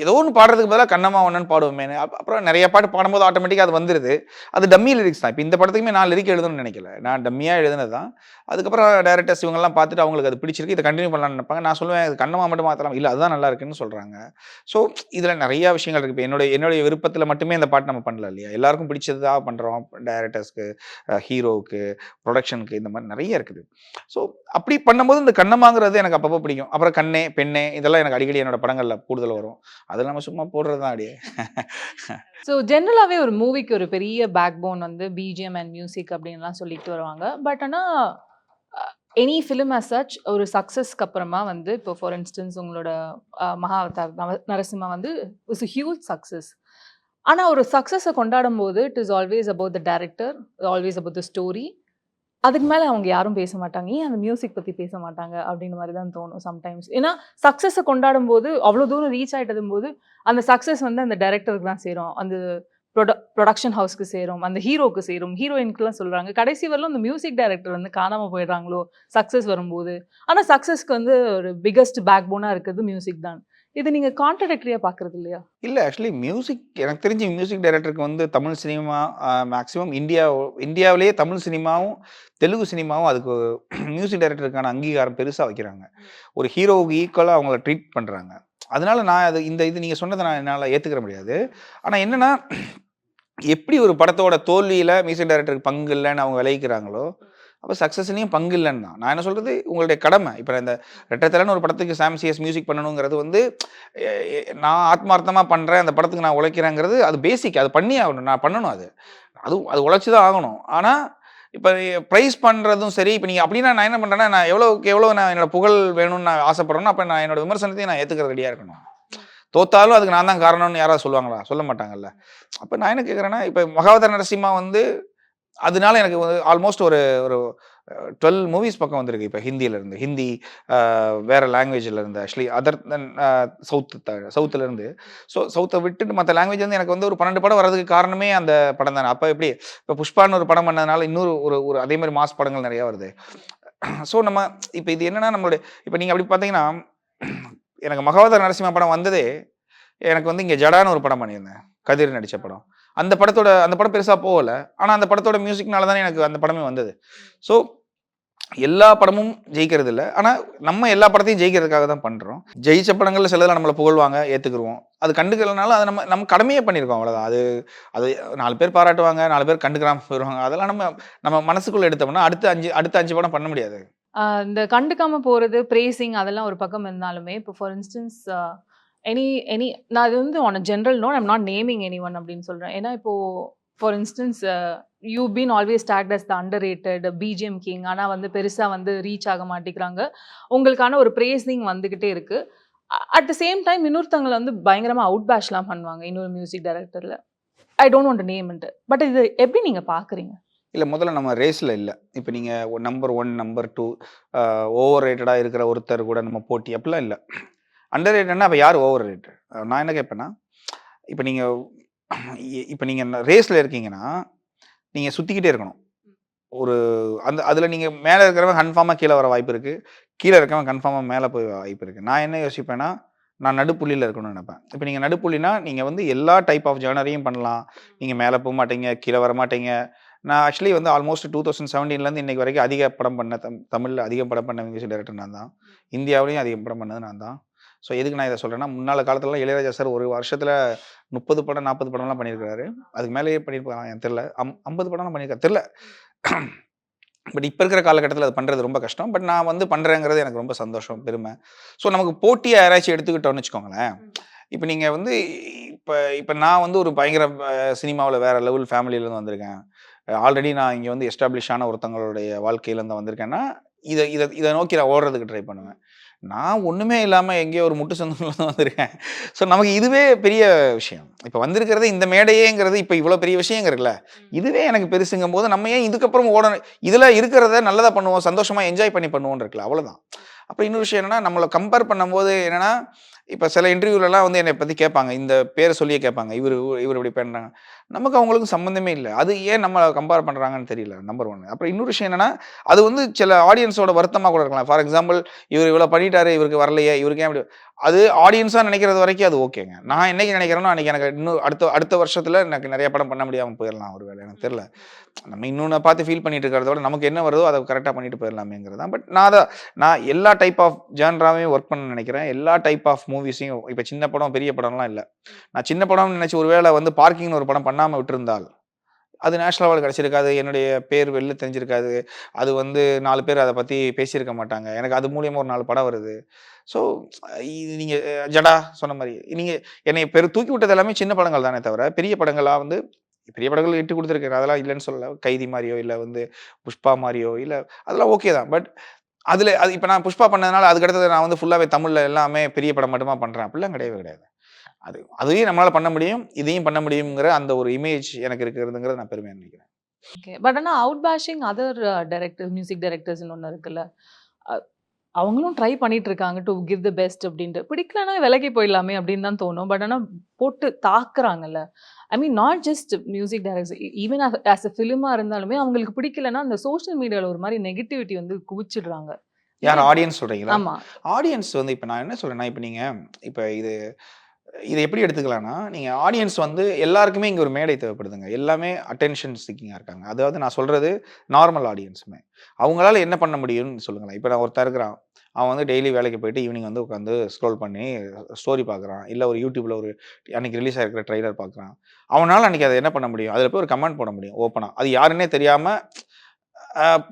ஏதோ ஒன்று பாடுறதுக்கு பதிலாக கண்ணம்மா ஒன்றுன்னு பாடுவோமே. அப்புறம் நிறைய பாட்டு பாடும்போது ஆட்டோமேட்டிக்காக அது வந்துடுது. அது டம்மி லிரிக்ஸ் தான். இப்போ இந்த படத்துக்குமே நான் லிரிக் எழுதணும்னு நினைக்கல. நான் டம்மியாக எழுதுனது தான். அதுக்கப்புறம் டைரக்டர்ஸ் இவங்கெல்லாம் பார்த்துட்டு அவங்களுக்கு அது பிடிச்சிருக்கு. இதை கண்டினியூ பண்ணலாம்னு நினைப்பாங்க. நான் சொல்லுவேன் இது கண்ணம்மா மட்டும் மாற்றலாம். இல்லை அதுதான் நல்லா இருக்குன்னு சொல்கிறாங்க. ஸோ இதில் நிறையா விஷயங்கள் இருக்குது. இப்போ என்னுடைய விருப்பத்தில் மட்டுமே இந்த பாட்டு நம்ம பண்ணல இல்லையா. எல்லாருக்கும் பிடிச்சதாக பண்ணுறோம். டைரக்டர்ஸ்க்கு, ஹீரோவுக்கு, ப்ரொடக்ஷனுக்கு இந்த மாதிரி நிறைய இருக்குது. ஸோ அப்படி பண்ணும்போது இந்த கண்ணம்மாங்கிறது எனக்கு அப்பப்போ பிடிக்கும். அப்புறம் கண்ணே பெண்ணே இதெல்லாம் எனக்கு அடிக்கடி என்னோட படங்களில் கூடுதல் வரும். அது நம்ம சும்மா போடுறது தான் அப்படியே. ஸோ ஜென்ரலாகவே ஒரு மூவிக்கு ஒரு பெரிய பேக் போன் வந்து பிஜிஎம் அண்ட் மியூசிக் அப்படின்லாம் சொல்லிட்டு வருவாங்க. பட் ஆனால் எனி ஃபிலிம் as such ஒரு சக்ஸஸ்க்கு அப்புறமா வந்து இப்போ ஃபார் இன்ஸ்டன்ஸ் உங்களோட மகாவதார் நரசிம்மா வந்து இட்ஸ் a ஹியூஜ் சக்ஸஸ். ஆனால் ஒரு சக்ஸஸை கொண்டாடும் போது it is always about the director, always about the story. அதுக்கு மேலே அவங்க யாரும் பேச மாட்டாங்க. ஏன் அந்த மியூசிக் பற்றி பேச மாட்டாங்க அப்படின்ற மாதிரி தான் தோணும் சம்டைம்ஸ். ஏன்னா சக்ஸஸை கொண்டாடும் போது அவ்வளோ தூரம் ரீச் ஆகிட்டதும் போது அந்த சக்ஸஸ் வந்து அந்த டைரக்டருக்கு தான் சேரும், அந்த ப்ரொடக்ஷன் ஹவுஸ்க்கு சேரும், அந்த ஹீரோக்கு சேரும், ஹீரோயின்க்குலாம் சொல்கிறாங்க. கடைசி வரலும் அந்த மியூசிக் டைரக்டர் வந்து காணாமல் போயிடுறாங்களோ சக்ஸஸ் வரும்போது. ஆனால் சக்ஸஸ்க்கு வந்து ஒரு பிக்கஸ்ட் பேக் போனாக இருக்கிறது மியூசிக் தான். இது நீங்கள் கான்ட்ரடிக்டரியாக பார்க்குறது இல்லையா? இல்லை ஆக்சுவலி மியூசிக் எனக்கு தெரிஞ்சு மியூசிக் டைரக்டருக்கு வந்து தமிழ் சினிமா மேக்ஸிமம் இந்தியாவிலேயே தமிழ் சினிமாவும் தெலுங்கு சினிமாவும் அதுக்கு மியூசிக் டைரக்டருக்கான அங்கீகாரம் பெருசாக வைக்கிறாங்க. ஒரு ஹீரோவுக்கு ஈக்குவலாக அவங்கள ட்ரீட் பண்ணுறாங்க. அதனால நான் அது இது நீங்கள் சொன்னதை நான் என்னால் ஏற்றுக்கிற முடியாது. ஆனால் என்னென்னா எப்படி ஒரு படத்தோட தோல்வியில் மியூசிக் டைரக்டருக்கு பங்கு இல்லைன்னு அவங்க விளைவிக்கிறாங்களோ அப்போ சக்ஸஸ்லையும் பங்கு இல்லைன்னு தான் நான் என்ன சொல்கிறது. உங்களுடைய கடமை இப்போ இந்த ரெட்டத்தலைன்னு ஒரு படத்துக்கு சாம் சிஎஸ் மியூசிக் பண்ணணுங்கிறது வந்து நான் ஆத்மார்த்தமாக பண்ணுறேன், அந்த படத்துக்கு நான் உழைக்கிறேங்கிறது அது பேசிக், அது பண்ணி ஆகணும், நான் பண்ணணும். அது உழைச்சி தான் ஆகணும். ஆனால் இப்போ ப்ரைஸ் பண்ணுறதும் சரி. இப்போ நீங்கள் அப்படின்னா நான் என்ன பண்ணுறேன்னா நான் எவ்வளோ நான் என்னோட புகழ் வேணும்னு நான் ஆசைப்பட்றேன்னா அப்போ நான் என்னோட விமர்சனத்தையும் நான் ஏற்றுக்கிற ரெடியாக இருக்கணும். தோத்தாலும் அதுக்கு நான் தான் காரணம்னு யாராவது சொல்லுவாங்களா? சொல்ல மாட்டாங்கல்ல. அப்போ நான் என்ன கேட்குறேன்னா இப்போ மகாவதார் நரசிம்மா வந்து அதனால எனக்கு வந்து ஆல்மோஸ்ட் ஒரு 12 மூவிஸ் பக்கம் வந்திருக்கு. இப்போ ஹிந்தியிலேருந்து ஹிந்தி வேறு லாங்குவேஜில் இருந்து ஆக்சுவலி அதர் தென் சவுத்துலேருந்து. ஸோ சவுத்தை விட்டுட்டு மற்ற லாங்குவேஜ் வந்து எனக்கு வந்து ஒரு 12 படம் வர்றதுக்கு காரணமே அந்த படம் தானே. அப்போ எப்படி இப்போ புஷ்பான்னு ஒரு படம் பண்ணதுனால இன்னொரு ஒரு அதே மாதிரி மாஸ் படங்கள் நிறையா வருது. ஸோ நம்ம இப்போ இது என்னென்னா நம்மளுடைய இப்போ நீங்கள் அப்படி பார்த்தீங்கன்னா எனக்கு மகாவதார் நரசிம்மா படம் வந்ததே எனக்கு வந்து இங்கே ஜடான்னு ஒரு படம் பண்ணியிருந்தேன், கதிர் நடித்த படம். அந்த படம் பெருசாக போகலை. ஆனால் அந்த படத்தோட மியூசிக்னால தானே எனக்கு அந்த படமே வந்தது. ஸோ எல்லா படமும் ஜெயிக்கிறது இல்லை. ஆனால் நம்ம எல்லா படத்தையும் ஜெயிக்கிறதுக்காக தான் பண்ணுறோம். ஜெயிச்ச படங்களில் சிலதில் நம்மளை புகழ்வாங்க, ஏற்றுக்குருவோம். அது கண்டுக்கலனாலும் அதை நம்ம கடமையே பண்ணியிருக்கோம், அவ்வளோதான். அது 4 பேர் பாராட்டுவாங்க, 4 பேர் கண்டுக்கிறாம போயிடுவாங்க. அதெல்லாம் நம்ம மனசுக்குள்ளே எடுத்தோம்னா அடுத்த 5 படம் பண்ண முடியாது. இந்த கண்டுக்காம போகிறது, பிரேசிங் அதெல்லாம் ஒரு பக்கம் இருந்தாலுமே இப்போ ஃபார் இன்ஸ்டன்ஸ் எனி நான் அது வந்து on a general note I'm not naming any one அப்படின்னு சொல்கிறேன். ஏன்னா இப்போது for instance you been always tagged as the underrated BGM king. ஆனால் வந்து பெருசாக வந்து ரீச் ஆக மாட்டேங்கிறாங்க. உங்களுக்கான ஒரு பிரேசிங் வந்துக்கிட்டே இருக்குது. அட் த சேம் டைம் இன்னொருத்தவங்களை வந்து பயங்கரமாக அவுட் பேஷ்லாம் பண்ணுவாங்க இன்னொரு மியூசிக் டைரக்டரில். I don't want to name it. But இது எப்படி நீங்கள் பார்க்குறீங்க? இல்லை முதல்ல நம்ம ரேஸில் இல்லை. இப்போ நீங்கள் நம்பர் 1 நம்பர் 2 ஓவர் ரேட்டடாக இருக்கிற ஒருத்தர் கூட நம்ம போட்டி அப்படிலாம் இல்லை. அண்டர் ரேட்டட்னா அப்போ யார் ஓவர் ரேட்டட்? நான் என்ன கேட்பேன்னா இப்போ நீங்கள் ரேஸில் இருக்கீங்கன்னா நீங்கள் சுற்றிக்கிட்டே இருக்கணும். அதில் நீங்கள் மேலே இருக்கிறவன் கன்ஃபார்மாக கீழே வர வாய்ப்பு இருக்குது, கீழே இருக்கிறவன் கன்ஃபார்மாக மேலே போய் வாய்ப்பு இருக்குது. நான் என்ன யோசிப்பேன்னா நான் நடுப்புள்ளியில் இருக்கணும்னு நினைப்பேன். இப்போ நீங்கள் நடுப்புள்ளினா நீங்கள் வந்து எல்லா டைப் ஆஃப் ஜானரையும் பண்ணலாம். நீங்கள் மேலே போக மாட்டீங்க, கீழே வர மாட்டீங்க. நான் ஆக்சுவலி வந்து ஆல்மோஸ்ட் 2017 இன்னைக்கு வரைக்கும் அதிக படம் பண்ண தமிழில் அதிக படம் பண்ண மியூசிக் டைரக்டர் நான் தான். இந்தியாவிலையும் அதிக படம் பண்ணது நான் தான். ஸோ எதுக்கு நான் இதை சொல்கிறேன்னா முன்னாள் காலத்துலலாம் இளையராஜா சார் ஒரு வருஷத்தில் 30 படம் 40 படம்லாம் பண்ணியிருக்காரு. அதுக்கு மேலேயே பண்ணியிருப்பாங்க, எனக்கு தெரியல. 50 படம்லாம் பண்ணியிருக்காரு, தெரியல. பட் இப்போ இருக்கிற காலகட்டத்தில் அது பண்ணுறது ரொம்ப கஷ்டம். பட் நான் வந்து பண்ணுறேங்கிறது எனக்கு ரொம்ப சந்தோஷம், பெருமை. ஸோ நமக்கு போட்டியை யாராச்சும் எடுத்துக்கிட்டோன்னு வச்சுக்கோங்களேன். இப்போ நீங்கள் வந்து இப்போ நான் வந்து ஒரு பயங்கர சினிமாவில் வேறு லெவல் ஃபேமிலியிலேருந்து வந்திருக்கேன். ஆல்ரெடி நான் இங்கே வந்து எஸ்டாப்ளிஷான ஒருத்தவங்களுடைய வாழ்க்கையிலேருந்து வந்திருக்கேன்னா இதை நோக்கி நான் ஓடுறதுக்கு ட்ரை பண்ணுவேன். நான் ஒன்றுமே இல்லாமல் எங்கேயோ ஒரு முட்டு சொந்தங்கள்ல வந்திருக்கேன். ஸோ நமக்கு இதுவே பெரிய விஷயம். இப்போ வந்திருக்கிறது இந்த மேடையேங்கிறது இப்போ இவ்வளோ பெரிய விஷயங்க இருக்குல்ல, இதுவே எனக்கு பெருசுங்கும் போது நம்ம ஏன் இதுக்கப்புறம் ஓடணும்? இதில் இருக்கிறத நல்லதாக பண்ணுவோம், சந்தோஷமாக என்ஜாய் பண்ணி பண்ணுவோன்னு இருக்குல்ல, அவ்வளோதான். அப்புறம் இன்னொரு விஷயம் என்னென்னா நம்மளை கம்பேர் பண்ணும்போது என்னென்னா இப்ப சில இன்டர்வியூலலாம் வந்து என்னை பத்தி கேட்பாங்க. இந்த பேர சொல்லியே கேட்பாங்க. இவரு இப்படி பண்றாங்க. நமக்கு அவங்களுக்கும் சம்மந்தமே இல்ல. அது ஏன் நம்மள கம்பேர் பண்றாங்கன்னு தெரியல. நம்பர் 1. அப்புறம் இன்னொரு விஷயம் என்னன்னா, அது வந்து சில ஆடியன்ஸோட வருத்தமா கூட இருக்கலாம். ஃபார் எக்ஸாம்பிள் இவரு இவ்வளோ பண்ணிட்டாரு, இவருக்கு வரலையே, இவருக்கு ஏன் இப்படி அது ஆடியன்ஸா நினைக்கிறது வரைக்கும் அது ஓகேங்க. நான் என்னைக்கு நினைக்கிறேனோ, அன்னைக்கு எனக்கு இன்னும் அடுத்த அடுத்த வருஷத்துல எனக்கு நெறைய படம் பண்ண முடியாம போயிரலாம் ஒரு வேளை. எனக்கு தெரியல. நம்ம இன்னொன்ன பார்த்து ஃபீல் பண்ணிட்டு இருக்கிறத விட, நமக்கு என்ன வருதோ அத கரெக்ட்டா பண்ணிட்டு போயிரலாமேங்கிறது தான். பட் நான் எல்லா டைப் ஆஃப் ஜான்ராவையும் ஒர்க் பண்ண நினைக்கிறேன். எல்லா டைப் ஆஃப் மூவிஸையும் இப்ப சின்ன படம், பெரிய படம்லாம் இல்ல. நான் சின்ன படம்னு நினைச்சு ஒரு வேளை வந்து பார்க்கிங்னு ஒரு படம் பண்ணாம விட்டிருந்தால், அது நேஷனல் அவார்டு கிடைச்சிருக்காது. என்னுடைய பேர் வெளில தெரிஞ்சிருக்காது. அது வந்து 4 பேர் அத பத்தி பேசியிருக்க மாட்டாங்க. எனக்கு அது மூலியமா ஒரு 4 படம் வருது. ஸோ இது நீங்க ஜடா சொன்ன மாரி, நீங்க என்னைய தூக்கி விட்டது எல்லாமே சின்ன படங்கள் தானே தவிர, பெரிய படங்களா வந்து பெரிய படங்கள் எட்டு குடுத்துருக்கேன். அதெல்லாம் இல்லன்னு சொல்லல. கைதி மாரியோ, இல்ல வந்து புஷ்பா மாரியோ, இல்ல அதெல்லாம் ஓகே தான். பட் அது இப்ப நான் புஷ்பா பண்ணதுனால, அதுக்கு அடுத்தது நான் வந்து ஃபுல்லாவே தமிழ்ல எல்லாமே பெரிய படம் மட்டுமா பண்றேன். அப்படிலாம் கிடையவே கிடையாது. அதையும் நம்மளால பண்ண முடியும். இதையும் பண்ண முடியும்ங்கிற அந்த ஒரு இமேஜ் எனக்கு இருக்கிறதுங்கிறத நான் பெருமையா நினைக்கிறேன். ஓகே. பட் ஆனா out bashing other directors, music டைரக்டர்ஸ்ன்னு ஒண்ணு இருக்குல்ல. அ அவங்களும் ட்ரை பண்ணிட்டு இருக்காங்க டூ கிவ் தி பெஸ்ட் அப்டின்ட்டு. பிடிக்கலனா விலகி போயிடலாமே அப்படின்னு தான் தோணும். பட் ஆனா போட்டு தாக்குறாங்கல்ல. I mean not just music directors even as a ஃபிலிமா இருந்தாலுமே அவங்களுக்கு பிடிக்கலன்னா அந்த சோசியல் மீடியால ஒரு மாரி நெகட்டிவிட்டி வந்து குவிச்சிடுறாங்க. யார் ஏன் ஆடியன்ஸ் சொல்றீங்களா? ஆமா. ஆடியன்ஸ் வந்து இப்ப நான் என்ன சொல்றேன்னா, இப்ப இது இத எப்படி எடுத்துக்கலாம்னா, நீங்க ஆடியன்ஸ் வந்து எல்லாருக்குமே இங்க ஒரு மேடை தேவைப்படுதுங்க. எல்லாமே அட்டென்ஷன் சீக்கிங்கா இருக்காங்க. அதாவது நான் சொல்றது நார்மல் ஆடியன்ஸுமே. அவங்களால என்ன பண்ண முடியும்னு சொல்லுங்களேன். இப்ப நான் ஒருத்தன் இருக்கிறான். அவன் வந்து டெய்லி வேலைக்கு போயிட்டு ஈவினிங் வந்து உட்காந்து ஸ்க்ரோல் பண்ணி ஸ்டோரி பார்க்குறான். இல்ல ஒரு YouTubeல ஒரு அன்னைக்கு ரிலீஸ் ஆயிருக்கிற ட்ரெய்லர் பார்க்குறான். அவனால அன்னைக்கு அத என்ன பண்ண முடியும்? அதில போய் ஒரு கமெண்ட் போட முடியும் ஓப்பனா. அது யாருன்னே தெரியாம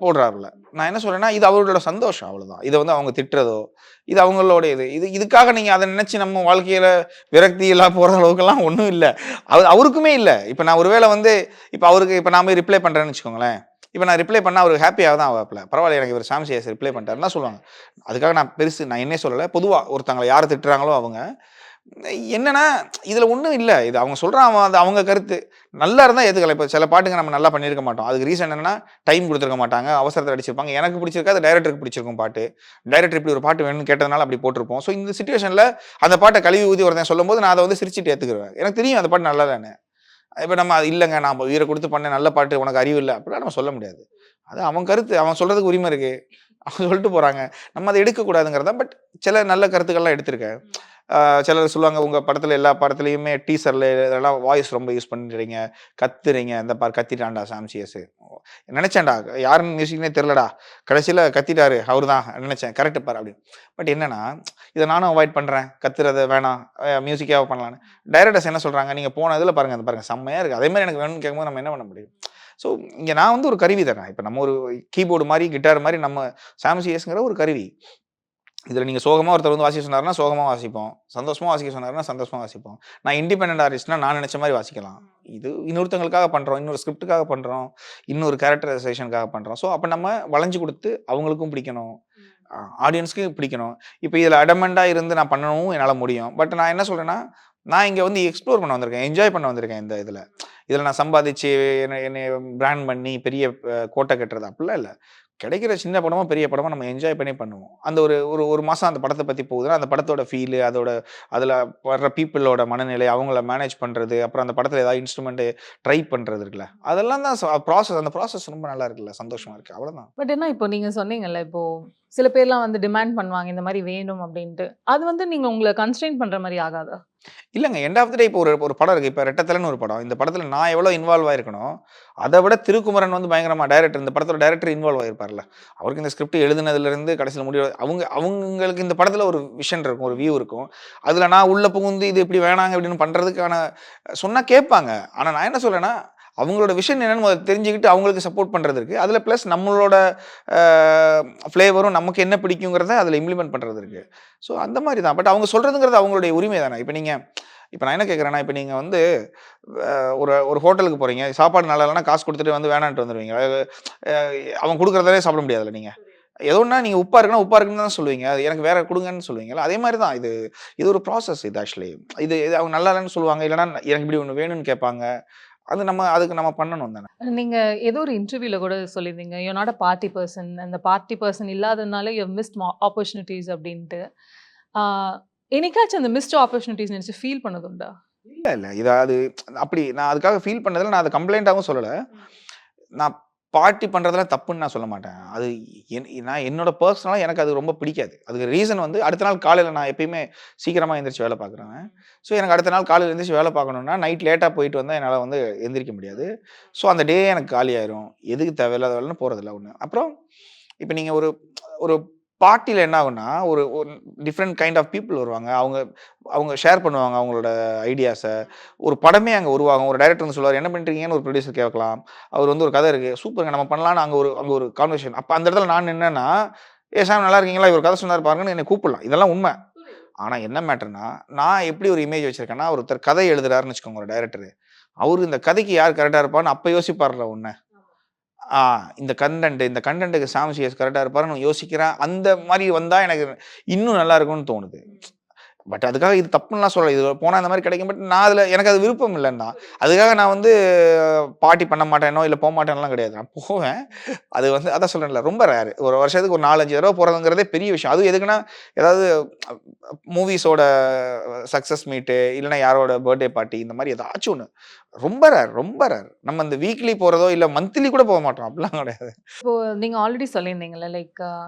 போடுறார்ல. நான் என்ன சொல்றேன்னா, இது அவர்களோட சந்தோஷம் அவ்வளவுதான். இத வந்து அவங்க திட்டுறதோ, இது அவங்களோட இதுக்காக நீங்க அத நினைச்சு நம்ம வாழ்க்கையில விரக்தியெல்லாம் போற அளவுக்கெல்லாம் ஒண்ணும் இல்ல. அவருக்குமே இல்ல. இப்ப நான் ஒரு வேள வந்து இப்ப நான் போய் ரிப்ளை பண்றேன்னு வச்சுக்கோங்களேன். இப்ப நான் ரிப்ளை பண்ணா அவரு ஹேப்பியா தான் ஆவாப்ல. பரவாயில்ல எனக்கு இவரு சாம் சிஎஸ் ரிப்ளை பண்ணிட்டாருன்னு தான் சொல்லுவாங்க. அதுக்காக நான் என்னைய சொல்லல. பொதுவா ஒருத்தங்கள யார திட்டுறாங்களோ அவங்க என்னன்னா, இதுல ஒண்ணும் இல்ல. இது அவங்க சொல்றான் அது அவங்க கருத்து. நல்லா இருந்தா ஏத்துக்கலாம். இப்ப சில பாட்டுங்க நம்ம நல்லா பண்ணியிருக்க மாட்டோம். அதுக்கு ரீசன் என்னன்னா, டைம் குடுத்துருக்க மாட்டாங்க. அவசரத்துல அடிச்சிருப்பாங்க. எனக்கு பிடிச்சிருக்காது, டைரக்டருக்கு பிடிச்சிருக்கும் பாட்டு. டைரக்டர் இப்படி ஒரு பாட்டு வேணும்னு கேட்டதுனால அப்படி போட்டிருப்போம். ஸோ இந்த சிச்சுவேஷன்ல அந்த பாட்ட கழுவி ஊத்தி ஒருத்தன் சொல்லும்போது, நான் அத வந்து சிரிச்சுட்டு ஏத்துக்குருவேன். எனக்கு தெரியும் அந்த பாட்டு நல்லா இல்லன்னு. இப்ப நம்ம அது இல்லங்க நான் உயிர குடுத்து பண்ணேன் நல்ல பாட்டு, உனக்கு அறிவு இல்ல. அப்படிலாம் நம்ம சொல்ல முடியாது. அது அவன் கருத்து. அவன் சொல்றதுக்கு உரிமை இருக்கு. அவங்க சொல்லிட்டு போறாங்க. நம்ம அத எடுக்கக்கூடாதுங்கிறது தான். பட் சில நல்ல கருத்துக்கள்லாம் எடுத்திருக்கேன். ஆ சிலர் சொல்லுவாங்க, "உங்க படத்துல எல்லா படத்துலயுமே டீசர்ல இதெல்லாம் வாய்ஸ் ரொம்ப யூஸ் பண்றீங்க. கத்துறீங்க. இந்த பாரு கத்திட்டான்டா சாம் சிஎஸ்." நெனச்சேன்டா. யாருன்னு மியூசிக்னே தெரியலடா. கடைசில கத்திட்டாரு. அவரு தான் நெனச்சேன். கரெக்ட் பாரு அப்படின்னு. பட் என்னன்னா, இத நானும் அவாய்ட் பண்றேன். கத்துறத வேணாம். மியூசிக்காவ பண்ணலான்னு. டைரக்டர்ஸ் என்ன சொல்றாங்க, "நீங்க போன இதுல பாருங்க. இந்த பாருங்க செம்மையா இருக்கு." அதே மாரி எனக்கு வேணும்னு கேட்கும்போது நம்ம என்ன பண்ண முடியும்? ஸோ இங்க நான் வந்து ஒரு கருவி தானே. இப்ப நம்ம ஒரு கீபோர்டு மாரி, கிட்டார் மாரி நம்ம சாம் சிஎஸ்ங்கிற ஒரு கருவி. இதுல நீங்க சோகமா ஒருத்தர் வந்து வாசிக்க சொன்னாருன்னா, சோகமா வாசிப்போம். சந்தோஷமா வாசிக்க சொன்னாருன்னா, சந்தோஷமா வாசிப்போம். நான் இண்டிபெண்டன்ட் ஆர்டிஸ்ட்னா நான் நெனச்ச மாரி வாசிக்கலாம். இது இன்னொருத்தவங்களுக்காக பண்றோம். இன்னொரு ஸ்கிரிப்ட்டுக்காக பண்றோம். இன்னொரு கேரக்டரைசேஷனுக்காக பண்றோம். ஸோ அப்ப நம்ம வளைஞ்சு குடுத்து அவங்களுக்கும் பிடிக்கணும். அ ஆடியன்ஸ்க்கு பிடிக்கணும். இப்ப இதுல அடமெண்டா இருந்து நான் பண்ணவும் என்னால முடியும். பட் நான் என்ன சொல்றேன்னா, நான் இங்க வந்து எக்ஸ்ப்ளோர் பண்ண வந்திருக்கேன். என்ஜாய் பண்ண வந்திருக்கேன் இந்த இதுல. இதுல நான் சம்பாதிச்சு என்னைய பிராண்ட் பண்ணி பெரிய கோட்ட கட்டுறது அப்படிலாம் இல்ல. கிடைக்கிற சின்ன படமோ, பெரிய படமோ நம்ம என்ஜாய் பண்ணி பண்ணுவோம். அந்த ஒரு ஒரு 1 மாசம் அந்த படத்த பத்தி போகுதுன்னா, அந்த படத்தோட ஃபீலு, அதுல வர்ற பீப்பிளோட மனநிலை, அவங்கள மேனேஜ் பண்றது, அப்புறம் அந்த படத்துல ஏதாவது இன்ஸ்ட்ருமெண்ட் ட்ரை பண்றது இருக்குல்ல. அதெல்லாம் தான் ப்ராசஸ். அந்த ப்ராசஸ் ரொம்ப நல்லா இருக்குல்ல. சந்தோஷமா இருக்கு. அவ்வளோதான். பட் என்ன இப்போ நீங்க சொன்னீங்கல்ல, இப்போ சில பேர்லாம் வந்து டிமாண்ட் பண்ணுவாங்க, இந்த மாரி வேணும் அப்டின்ட்டு. அது வந்து நீங்க உங்கள கன்ஸ்ட்ரெயின் பண்ற மாரி ஆகாதா? இல்லங்க. எண்ட் ஆஃப் த டே இப்போ ஒரு ஒரு படம் இருக்கு. இப்ப ரெட்டத்தலன்னு ஒரு படம். இந்த படத்துல நான் எவ்வளோ இன்வால்வ் ஆயிருக்கனோ, அத விட திருக்குமரன் வந்து பயங்கரமா இந்த படத்தோட டைரக்டர் இன்வால்வ் ஆயிருப்பார்ல. அவருக்கு இந்த ஸ்கிரிப்ட் எழுதுனதுலருந்து கடைசில முடிவு அவங்களுக்கு இந்த படத்துல ஒரு விஷன் இருக்கும். ஒரு வியூ இருக்கும். அதுல நான் உள்ள புகுந்து இது இப்படி வேணாங்க அப்படின்னு பண்றதுக்கான சொன்னா கேட்பாங்க. ஆனா நான் என்ன சொல்றேன்னா, அவங்களோட விஷன் என்னன்னு முதல்ல தெரிஞ்சுக்கிட்டு அவங்களுக்கு சப்போர்ட் பண்றது இருக்கு. அதுல பிளஸ் நம்மளோட அ ஃப்ளேவரும் நமக்கு என்ன பிடிக்குங்கிறத அதுல இம்ப்ளிமெண்ட் பண்றது இருக்கு. ஸோ அந்த மாரி தான். பட் அவங்க சொல்றதுங்கிறது அவங்களுடைய உரிமை தானே. இப்ப நான் என்ன கேட்கிறேன்னா, இப்ப நீங்க வந்து ஒரு ஒரு ஹோட்டலுக்கு போறீங்க. சாப்பாடு நல்லா இல்லன்னா காசு குடுத்துட்டு வந்து வேணான்ட்டு வந்துருவீங்க. அ அவன் குடுக்குறதவே சாப்பிட முடியாதுல்ல நீங்க. ஏதோ ஒண்ணா நீங்க உப்பா இருக்குன்னு தான் சொல்லுவீங்க. அது எனக்கு வேற குடுங்கன்னு சொல்லுவீங்கல்ல. அதே மாரி தான் இது ஒரு ப்ராசஸ் இது ஆக்சுவலி. இது அவங்க நல்லா இல்லன்னு சொல்லுவாங்க. இல்லன்னா எனக்கு இப்படி ஒண்ணு வேணும்னு கேட்பாங்க. அதுக்கு நம்ம பண்ணணும் தானே. நீங்க ஏதோ ஒரு இன்டர்வியூல கூட சொல்லியிருந்தீங்க. You are not a party person. அந்த பார்ட்டி பெர்சன் இல்லாததுனால யூ ஹவ் மிஸ்ட் ஆப்பர்ச்சுனிட்டீஸ் அப்டின்ட்டு. ஆ என்னைக்காச்சும் அந்த மிஸ்ட் ஆப்பர்ச்சுனிட்டீஸ் நினைச்சு ஃபீல் பண்ணதுண்டா? இல்ல. இது அது அப்படி நான் அதுக்காக ஃபீல் பண்ணதில்ல. நான் அத கம்ப்ளைண்ட்டாவும் சொல்லல. நான் பார்ட்டி பண்றதெல்லாம் தப்புன்னு நான் சொல்ல மாட்டேன். அது நான் என்னோட பெர்சனலா எனக்கு அது ரொம்ப பிடிக்காது. அதுக்கு ரீசன் வந்து அடுத்த நாள் காலையில நான் எப்பயுமே சீக்கிரமா எந்திரிச்சு வேலை பார்க்குறவன். ஸோ எனக்கு அடுத்த நாள் காலையில எந்திரிச்சு வேலை பார்க்கணும்னா, நைட் லேட்டா போயிட்டு வந்தா என்னால வந்து எந்திரிக்க முடியாது. ஸோ அந்த டே எனக்கு காலியாயிரும். எதுக்கு தேவையில்லாத வேலைன்னு போறதில்ல ஒண்ணு. அப்புறம் இப்ப நீங்க ஒரு ஒரு பார்ட்டில என்ன ஆகும்னா, ஒரு ஒரு டிஃபரண்ட் கைண்ட் ஆஃப் பீப்பிள் வருவாங்க. அவங்க அவங்க ஷேர் பண்ணுவாங்க அவங்களோட ஐடியாஸ. ஒரு படமே அங்க உருவாகும். ஒரு டைரக்டர் வந்து சொல்லுவாரு, "என்ன பண்றீங்கன்னு?" ஒரு ப்ரொடியூசர் கேட்கலாம். அவர் வந்து ஒரு கதை இருக்கு. "சூப்பர்ங்க நம்ம பண்ணலாம்ன்னு" அங்க ஒரு கான்வர்சேஷன். அப்ப அந்த இடத்துல நான் நின்னேன்னா, "ஏய் சாம் நல்லா இருக்கீங்களா? இவர் கதை சொன்னாரு பாருங்கன்னு" என்னை கூப்பிடலாம். இதெல்லாம் உண்ம. ஆனா என்ன மேட்டர்ன்னா, நான் எப்படி ஒரு இமேஜ் வச்சிருக்கேன்னா, ஒருத்தர் கதை எழுதுறாருன்னு வச்சுக்கோங்க ஒரு டைரக்டரு. அவரு இந்த கதைக்கு யார் கரெக்ட்டா இருப்பான்னு அப்ப யோசிப்பார்ல ஒண்ணு. ஆ இந்த கன்டென்ட்க்கு சாம் சிஎஸ் கரெக்ட்டா இருப்பாருன்னு யோசிக்கிறேன். அந்த மாரி வந்தா எனக்கு இன்னும் நல்லா இருக்கும்னு தோணுது. பட் அதுக்காக இது தப்புன்னுலாம் சொல்லல. இது போனா இந்த மாரி கிடைக்கும். பட் நான் அதுல எனக்கு அது விருப்பம் இல்லன்னு தான். அதுக்காக நான் வந்து பார்ட்டி பண்ண மாட்டேனோ, இல்ல போமாட்டேன்லாம் கிடையாது. நான் போவேன். அது வந்து அதான் சொல்றேன்ல, ரொம்ப ரேர். ஒரு வருஷத்துக்கு ஒரு 4, 5 தடவ போறதுங்கிறதே பெரிய விஷயம். அதுவும் எதுக்குன்னா, ஏதாவது மூவிஸோட சக்சஸ் மீட்டு, இல்லன்னா யாரோட பர்த்டே பார்ட்டி இந்த மாரி ஏதாச்சும் ஒண்ணு. ரொம்ப ரேர், ரொம்ப ரேர். நம்ம இந்த வீக்லி போறதோ, இல்ல மந்த்லி கூட போ மாட்டோம். அப்படிலாம் கிடையாது. இப்போ நீங்க ஆல்ரெடி சொல்லியிருந்தீங்கல்ல, like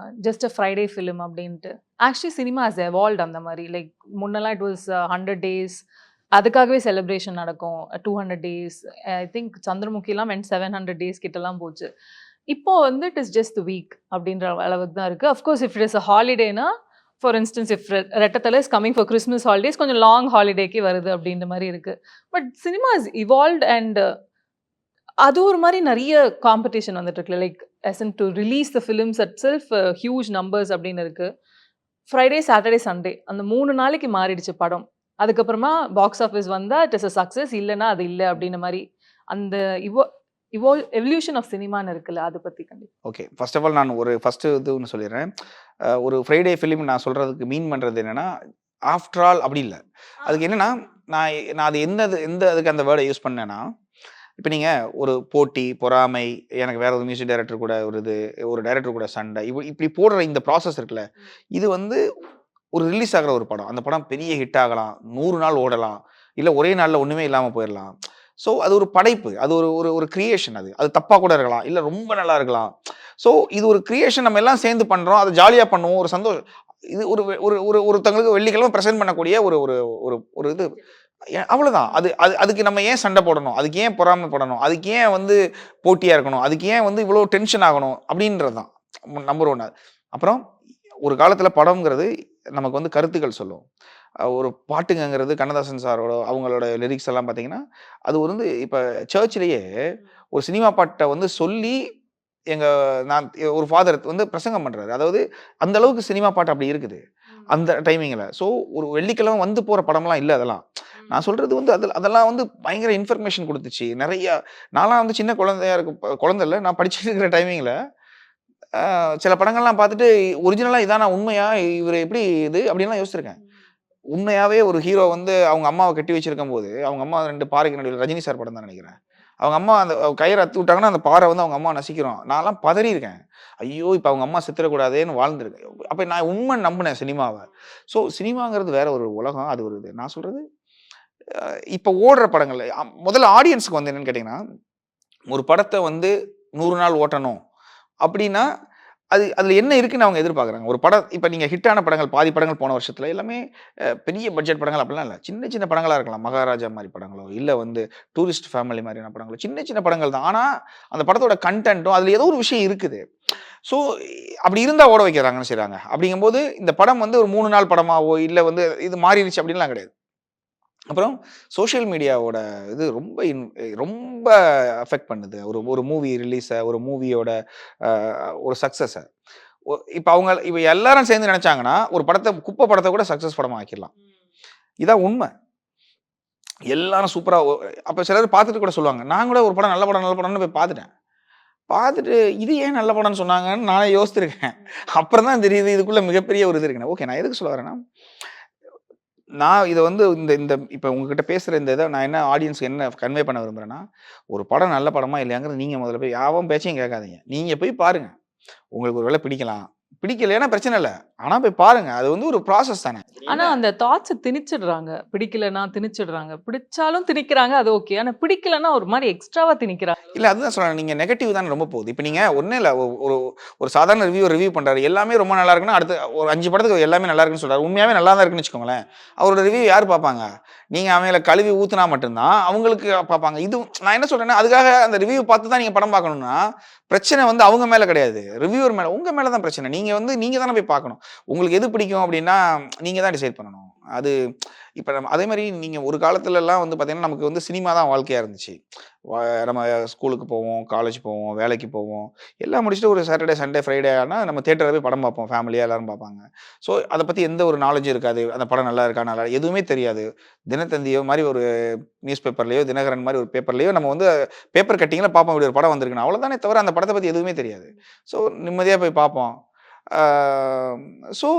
just a Friday film அப்டின்ட்டு. ஆக்சுவலி சினிமா ஹஸ் எவால்வ்ட் அந்த மாரி. லைக் முன்னலாம் இட் வாஸ் 100 டேஸ். அதுக்காகவே செலிப்ரேஷன் நடக்கும். 200 டேஸ். ஐ திங்க் சந்திரமுகிலாம் வென் 700 டேஸ் கிட்டலாம் போச்சு. இப்போ வந்து it is just the week அப்டின்ற அளவுக்கு தான் இருக்கு. Of course if it is a ஹாலிடேனா, for instance if Rettathala is coming for Christmas holidays கொஞ்சம் லாங் ஹாலிடேக்கு வருது அப்டின்ற மாரி இருக்கு. But cinema has evolved and அது ஒரு மாரி நெறைய காம்படிஷன் வந்துட்டு இருக்குல்ல. Like as in to release the films itself huge numbers அப்படின்னு இருக்கு. ஃப்ரைடே, சாட்டர்டே, சண்டே அந்த 3 நாளைக்கு மாறிடுச்சு படம். அதுக்கப்புறமா பாக்ஸ் ஆஃபிஸ் வந்தா இட் இஸ் அ சக்சஸ் இல்லன்னா அது இல்ல அப்படின்ற மாரி. அந்த இவோ எவல்யூஷன் ஆஃப் சினிமான்னு இருக்குல்ல. அத பத்தி கண்டிப்பா. ஓகே. ஃபர்ஸ்ட் ஆஃப் ஆல் நான் ஒரு ஃபர்ஸ்ட் இது ஒண்ணு சொல்லிர்றேன். ஒரு ஃப்ரைடே ஃபிலிம் நான் சொல்றதுக்கு மீன் பண்றது என்னன்னா, ஆஃப்டர் ஆல் அப்படி இல்ல. அதுக்கு என்னன்னா, நான் அது எந்த அதுக்கு அந்த வேர்ட யூஸ் பண்ணேன்னா, இப்ப நீங்க ஒரு போட்டி, பொறாமை, எனக்கு வேற ஒரு மியூசிக் டைரக்டர் கூட ஒரு இது, ஒரு டைரக்டர் கூட சண்டை, இப்படி போடுற இந்த ப்ராசஸ் இருக்குல்ல, இது வந்து ஒரு ரிலீஸ் ஆகுற ஒரு படம். அந்த படம் பெரிய ஹிட் ஆகலாம். 100 நாள் ஓடலாம். இல்ல ஒரே நாள்ல ஒண்ணுமே இல்லாம போயிரலாம். ஸோ அது ஒரு படைப்பு. அது ஒரு ஒரு ஒரு கிரியேஷன் அது. அது தப்பா கூட இருக்கலாம். இல்ல ரொம்ப நல்லா இருக்கலாம். ஸோ இது ஒரு கிரியேஷன் நம்ம எல்லாம் சேர்ந்து பண்றோம். அத ஜாலியா பண்ணுவோம். ஒரு இது ஒரு ஒரு ஒரு ஒருத்தங்களுக்கு வெள்ளிக்கிழமை பிரசன்ட் பண்ணக்கூடிய ஒரு ஒரு ஒரு ஒரு இது. அவ்வளோதான். அது அது அதுக்கு நம்ம ஏன் சண்டை போடணும்? அதுக்கு ஏன் பொறாமைப்படணும்? அதுக்கு ஏன் வந்து போட்டியா இருக்கணும்? அதுக்கு ஏன் வந்து இவ்வளோ டென்ஷன் ஆகணும்? அப்படின்றது தான். நம்பர் 1 அப்புறம் ஒரு காலத்தில படம்ங்கிறது நமக்கு வந்து கருத்துக்கள் சொல்லும். ஒரு பாட்டுங்கங்கிறது கண்ணதாசன் சாரோட அவங்களோட லிரிக்ஸ் எல்லாம் பார்த்தீங்கன்னா, அது வந்து இப்ப சர்ச்லயே ஒரு சினிமா பாட்ட வந்து சொல்லி எங்க நான் ஒரு ஃபாதர் வந்து பிரசங்கம் பண்றாரு. அதாவது அந்த அளவுக்கு சினிமா பாட்டு அப்படி இருக்குது. அந்த டைமிங்ல. ஸோ ஒரு வெள்ளிக்கிழமை வந்து போற படம்லாம் இல்ல அதெல்லாம். நான் சொல்றது வந்து அதெல்லாம் வந்து பயங்கர இன்ஃபர்மேஷன் குடுத்துச்சு. நெறைய நான்லாம் வந்து சின்ன குழந்தையா குழந்தை இல்ல. நான் படிச்சுட்டு இருக்கிற டைமிங்ல அ சில படங்கள்லாம் பார்த்துட்டு ஒரிஜினலா இதானா உண்மையா? இவரு எப்படி இது? அப்படின்லாம் யோசிச்சிருக்கேன். உண்மையாவே ஒரு ஹீரோ வந்து அவங்க அம்மாவ கட்டி வச்சிருக்கும்போது, அவங்க அம்மா 2 பாறைக்கு நடுவுல ரஜினி சார் படம் தான் நெனைக்கிறேன். அவங்க அம்மா அந்த கயிற அறுத்து விட்டாங்கன்னா, அந்த பாறை வந்து அவங்க அம்மாவ நசிக்கிரும். நான்லாம் பதறியிருக்கேன். ஐயோ! இப்ப அவங்க அம்மா செத்துறக்கூடாதேன்னு வாழ்ந்திருக்கேன். அப்ப நான் உண்மைன்னு நம்புனேன் சினிமாவ. ஸோ சினிமாங்கிறது வேற ஒரு உலகம். அது ஒரு இது. நான் சொல்றது இப்ப ஓடுற படங்கள்ல முதல்ல ஆடியன்ஸ்க்கு வந்து என்னன்னு கேட்டீங்கன்னா, ஒரு படத்த வந்து 100 நாள் ஓட்டணும். அப்டின்னா, அதுல என்ன இருக்குன்னு அவங்க எதிர்பார்க்குறாங்க. ஒரு படம் இப்ப நீங்க ஹிட்டான படங்கள், பாதி படங்கள் போன வருஷத்துல எல்லாமே பெரிய பட்ஜெட் படங்கள் அப்படிலாம் இல்ல. சின்ன சின்ன படங்களா இருக்கலாம். மகாராஜா மாரி படங்களோ, இல்ல வந்து டூரிஸ்ட் ஃபேமிலி மாரியான படங்களோ, சின்ன சின்ன படங்கள் தான். ஆனா, அந்த படத்தோட கன்டென்ட்டும் அதுல ஏதோ ஒரு விஷயம் இருக்குது. ஸோ, அப்படி இருந்தா ஓட வைக்கிறாங்கன்னு செய்றாங்க. அப்படிங்கும்போது இந்த படம் வந்து ஒரு 3 நாள் படமாவோ, இல்ல வந்து இது மாறிருச்சு அப்படின்லாம் கிடையாது. அப்புறம் சோசியல் மீடியாவோட இது ரொம்ப அஃபெக்ட் பண்ணுது. ஒரு ஒரு மூவி ரிலீஸ, ஒரு மூவியோட அ ஒரு சக்சஸ. இப்ப எல்லாரும் சேர்ந்து நெனச்சாங்கன்னா, ஒரு குப்ப படத்த கூட சக்சஸ் படமா ஆக்கிரலாம். இதான் உண்ம. எல்லாரும் சூப்பரா அப்ப சிலர் பார்த்துட்டு கூட சொல்லுவாங்க. நான் கூட ஒரு படம் நல்ல படம், நல்ல படம்னு போய் பார்த்துட்டேன். பார்த்துட்டு இது ஏன் நல்ல படம்னு சொன்னாங்கன்னு நானே யோசிச்சிருக்கேன். அப்புறம் தான் தெரியுது இதுக்குள்ள மிகப்பெரிய ஒரு இது இருக்குன்னு. ஓகே நான் எதுக்கு சொல்ல வரேன்னா நான் இத வந்து இந்த இந்த இப்ப உங்ககிட்ட பேசுற இந்த இத நான் என்ன ஆடியன்ஸ்க்கு என்ன கன்வே பண்ண விரும்புறேன்னா, ஒரு படம் நல்ல படமா இல்லையாங்கிறது நீங்க முதல்ல போய் எவன் பேச்சையும் கேட்காதீங்க. நீங்க போய் பாருங்க. உங்களுக்கு ஒரு வேள பிடிக்கலாம். பிடிக்கலைன்னா பிரச்சனை இல்ல. ஆனா போய் பாருங்க. அது வந்து ஒரு ப்ராசஸ் தானே. ஆனா அந்த தாட்ஸ திணிச்சிடுறாங்க. பிடிக்கலன்னா திணிச்சிடுறாங்க. பிடிச்சாலும் திணிக்கிறாங்க. அது ஓகே. ஆனா பிடிக்கலன்னா ஒரு மாரி எக்ஸ்ட்ராவா திணிக்கிறாங்க. இல்ல அதுதான் சொல்றேன். நீங்க நெகட்டிவ் தானே ரொம்ப போகுது. இப்ப நீங்க ஒண்ணும் இல்ல. ஒரு ஒரு சாதாரண ரிவ்யூ பண்றாரு. எல்லாமே ரொம்ப நல்லா இருக்குன்னா, அடுத்து ஒரு 5 படத்துக்கு எல்லாமே நல்லா இருக்குன்னு சொல்றாரு. உண்மையாவே நல்லா தான் இருக்குன்னு வச்சுக்கோங்களேன். அவரோட ரிவ்யூ யார் பார்ப்பாங்க? நீங்க அவங்கள கழுவி ஊத்துனா மட்டும் தான் அவங்களுக்கு பார்ப்பாங்க. இது நான் என்ன சொல்றேன்னா, அதுக்காக அந்த ரிவ்யூ பார்த்து தான் நீங்க படம் பார்க்கணும்னா, பிரச்சனை வந்து அவங்க மேல கிடையாது. ரிவ்யூவர் மேல. உங்க மேல தான் பிரச்சனை. நீங்க தானே போய் பார்க்கணும். உங்களுக்கு எது பிடிக்கும் அப்டின்னா, நீங்க தான் டிசைட் பண்ணணும். அது இப்ப அதே மாரி நீங்க ஒரு காலத்துலலாம் வந்து பார்த்தீங்கன்னா, நமக்கு வந்து சினிமா தான் வாழ்க்கையா இருந்துச்சு. வ நம்ம ஸ்கூலுக்கு போவோம், காலேஜ் போவோம், வேலைக்கு போவோம். எல்லாம் முடிச்சுட்டு ஒரு சாட்டர்டே, சண்டே, ஃப்ரைடே ஆனா நம்ம தியேட்டர்ல போய் படம் பார்ப்போம். ஃபேமிலியா எல்லாரும் பார்ப்பாங்க. ஸோ அத பத்தி எந்த ஒரு நாலேட்ஜும் இருக்காது. அந்த படம் நல்லா இருக்கா? நல்லா எதுவுமே தெரியாது. தினத்தந்தியோ மாரி ஒரு நியூஸ் பேப்பர்லயோ, தினகரன் மாரி ஒரு பேப்பர்லயோ நம்ம வந்து பேப்பர் கட்டிங்ல பார்ப்போம். இப்படி ஒரு படம் வந்திருக்குன்னு. அவ்வளோதானே தவிர அந்த படத்த பத்தி எதுவுமே தெரியாது. ஸோ நிம்மதியா போய் பார்ப்போம். ஆ ஸோ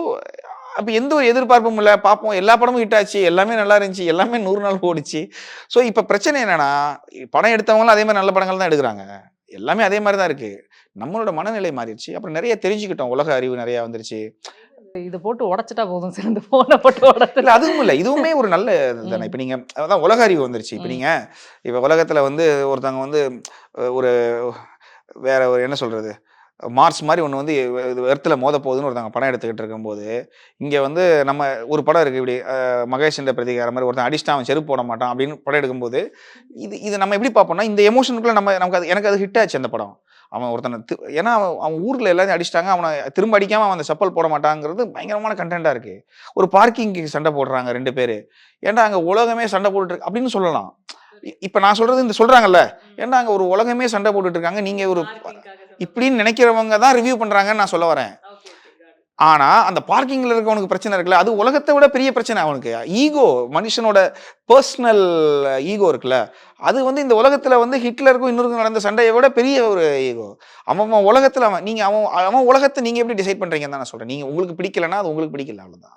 அப்ப எந்த ஒரு எதிர்பார்ப்பும் இல்ல. பார்ப்போம். எல்லா படமும் ஹிட் ஆச்சு. எல்லாமே நல்லா இருந்துச்சு. எல்லாமே 100 நாள் ஓடுச்சு. ஸோ இப்ப பிரச்சனை என்னன்னா, படம் எடுத்தவங்களும் அதே மாரி நல்ல படங்கள் தான் எடுக்குறாங்க. எல்லாமே அதே மாரி தான் இருக்கு. நம்மளோட மனநிலை மாறிருச்சு. அப்புறம் நெறைய தெரிஞ்சுக்கிட்டோம். உலக அறிவு நெறையா வந்துருச்சு. இத போட்டு உடைச்சுட்டா போதும் சார். இந்த ஃபோன போட்டு இல்ல உடைச்சுட்டா. அதுவும் இல்ல. இதுவுமே ஒரு நல்ல இது தானே. ம். இப்ப நீங்க அதான் உலக அறிவு வந்துருச்சு. இப்ப ம். நீங்க இப்ப உலகத்துல வந்து ஒருத்தவங்க வந்து ஒரு வேற ஒரு என்ன சொல்றது? மார்ஸ் மாரி ஒண்ணு வந்து எர்த்ல மோதப்போகுதுன்னு ஒருத்தவங்க படம் எடுத்துக்கிட்டு இருக்கும்போது, இங்க வந்து நம்ம ஒரு படம் இருக்கு இப்படி மகேஷ் பிரதிகாரம் மாரி ஒருத்தன் அடிச்சுட்டான் அவன் செருப்பு போட மாட்டான் அப்படின்னு படம் எடுக்கும்போது, இது நம்ம எப்படி பார்ப்போம்னா, இந்த எமோஷனுக்குள்ள நமக்கு அது எனக்கு அது ஹிட் ஆச்சு அந்த படம். அவன் ஒருத்தன ஏன்னா அவன் அவன் ஊர்ல எல்லாரையும் அடிச்சுட்டாங்க. அவன திரும்ப அடிக்காம அவன் அந்த செப்பல் போட மாட்டாங்கிறது பயங்கரமான கன்டென்ட்டா இருக்கு. ஒரு பார்க்கிங்க்கு சண்டை போடுறாங்க 2 பேரு. ஏன்டா அங்க உலகமே சண்டை போட்டுட்டு இருக்கு அப்படின்னு சொல்லலாம். இப்ப நான் சொல்றது இந்த சொல்றாங்கல்ல, ஏன்டா அங்க ஒரு உலகமே சண்டை போட்டுட்டு இருக்காங்க. நீங்க ஒரு இப்படின்னு நினைக்கிறவங்க தான் ரிவ்யூ பண்றாங்கன்னு நான் சொல்ல வரேன். ஆனா, அந்த பார்க்கிங்ல இருக்கவனுக்கு பிரச்சனை இருக்குல்ல, அது உலகத்த விட பெரிய பிரச்சனை அவனுக்கு. ஈகோ மனுஷனோட பெர்சனல் ஈகோ இருக்குல்ல, அது வந்து இந்த உலகத்துல வந்து ஹிட்லருக்கும் இன்னொருக்கும் நடந்த சண்டைய விட பெரிய ஒரு ஈகோ. அவன் அவன் உலகத்துல அவன் நீங்க அவன் அவன் உலகத்த நீங்க எப்படி டிசைட் பண்றீங்கன்னு தான் நான் சொல்றேன். நீங்க உங்களுக்கு பிடிக்கலன்னா, அது உங்களுக்கு பிடிக்கல அவ்வளவுதான்.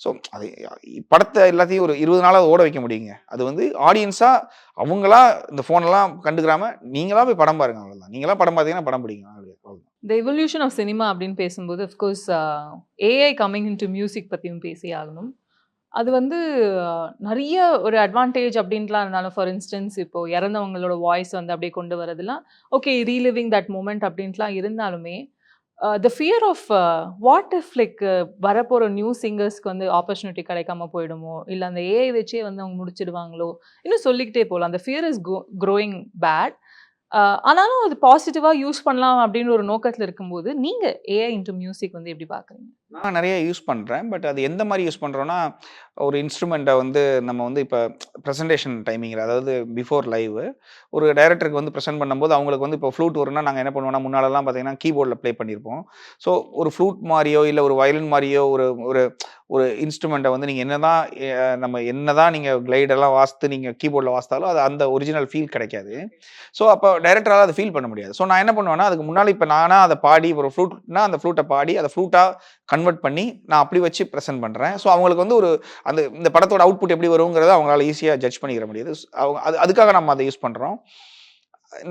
ஸோ அது படத்த எல்லாத்தையும் ஒரு 20 நாளாவது ஓட வைக்க முடியுங்க. அது வந்து ஆடியன்ஸா அவங்களா இந்த ஃபோனெல்லாம் கண்டுக்கிறாம, நீங்களா போய் படம் பாருங்க அவ்வளவுதான். நீங்களா படம் பார்த்தீங்கன்னா படம் பிடிக்கும். அவ்வளவுதான். த எவல்யூஷன் ஆஃப் சினிமா அப்படின்னு பேசும்போது of course AI coming into music பத்தியும் பேசியே ஆகணும். அது வந்து நெறைய ஒரு அட்வான்டேஜ் அப்படின்ட்டுலாம் இருந்தாலும், ஃபார் இன்ஸ்டன்ஸ் இப்போ இறந்தவங்களோட வாய்ஸ் வந்து அப்படியே கொண்டு வரதெல்லாம், ஓகே ரீலிவிங் தட் மொமெண்ட் அப்படின்ட்டுலாம் இருந்தாலுமே, the fear of what if like வரப்போற நியூ சிங்கர்ஸ்க்கு வந்து ஆப்பர்ச்சுனிட்டி கிடைக்காம போயிடுமோ? இல்ல அந்த ஏஐ வச்சே வந்து அவங்க முடிச்சிடுவாங்களோ? இன்னும் சொல்லிக்கிட்டே போலாம். அந்த ஃபியர் இஸ் க்ரோயிங் பேட். அ ஆனாலும் அது பாசிட்டிவா யூஸ் பண்ணலாம் அப்படின்னு ஒரு நோக்கத்துல இருக்கும்போது, நீங்க ஏஐ இன்டு மியூசிக் வந்து எப்படி பார்க்குறீங்க? நான் நெறைய யூஸ் பண்றேன். பட் அது எந்த மாரி யூஸ் பண்றோம்னா, ஒரு இன்ஸ்ட்ருமெண்ட்ட வந்து நம்ம வந்து இப்ப பிரசன்டேஷன் டைமிங்ல அதாவது பிஃபோர் லைவ் ஒரு டைரக்டருக்கு வந்து பிரசன்ட் பண்ணும்போது, அவங்களுக்கு வந்து இப்போ ஃப்ளூட் வரும்னா, நாங்க என்ன பண்ணுவோம்னா, முன்னாலலாம் பார்த்தீங்கன்னா, கீபோர்ட்ல ப்ளே பண்ணியிருப்போம். ஸோ ஒரு ஃப்ளூட் மாரியோ, இல்ல ஒரு வயலின் மாரியோ ஒரு ஒரு ஒரு இன்ஸ்ட்ருமெண்ட்ட வந்து நீங்க என்னதான் நம்ம என்னதான் நீங்க கிளைட் எல்லாம் வாசித்து நீங்க கீபோர்ட்ல வாசித்தாலும், அது அந்த ஒரிஜினல் ஃபீல் கிடைக்காது. ஸோ அப்போ டைரக்டரால அத ஃபீல் பண்ண முடியாது. ஸோ நான் என்ன பண்ணுவேன்னா, அதுக்கு முன்னால இப்ப நானா அத பாடி ஒரு ஃப்ளூட்னா, அந்த ஃப்ளூட்ட பாடி அத ஃப்ளூட்டா கன்வெர்ட் பண்ணி நான் அப்படி வச்சு பிரசன்ட் பண்றேன். ஸோ அவங்களுக்கு வந்து ஒரு அந்த இந்த படத்தோட அவுட்புட் எப்படி வருங்கிறத அவங்களால ஈஸியா ஜட்ஜ் பண்ணிக்கிற முடியுது. அவங்க அதுக்காக நம்ம அத யூஸ் பண்றோம்.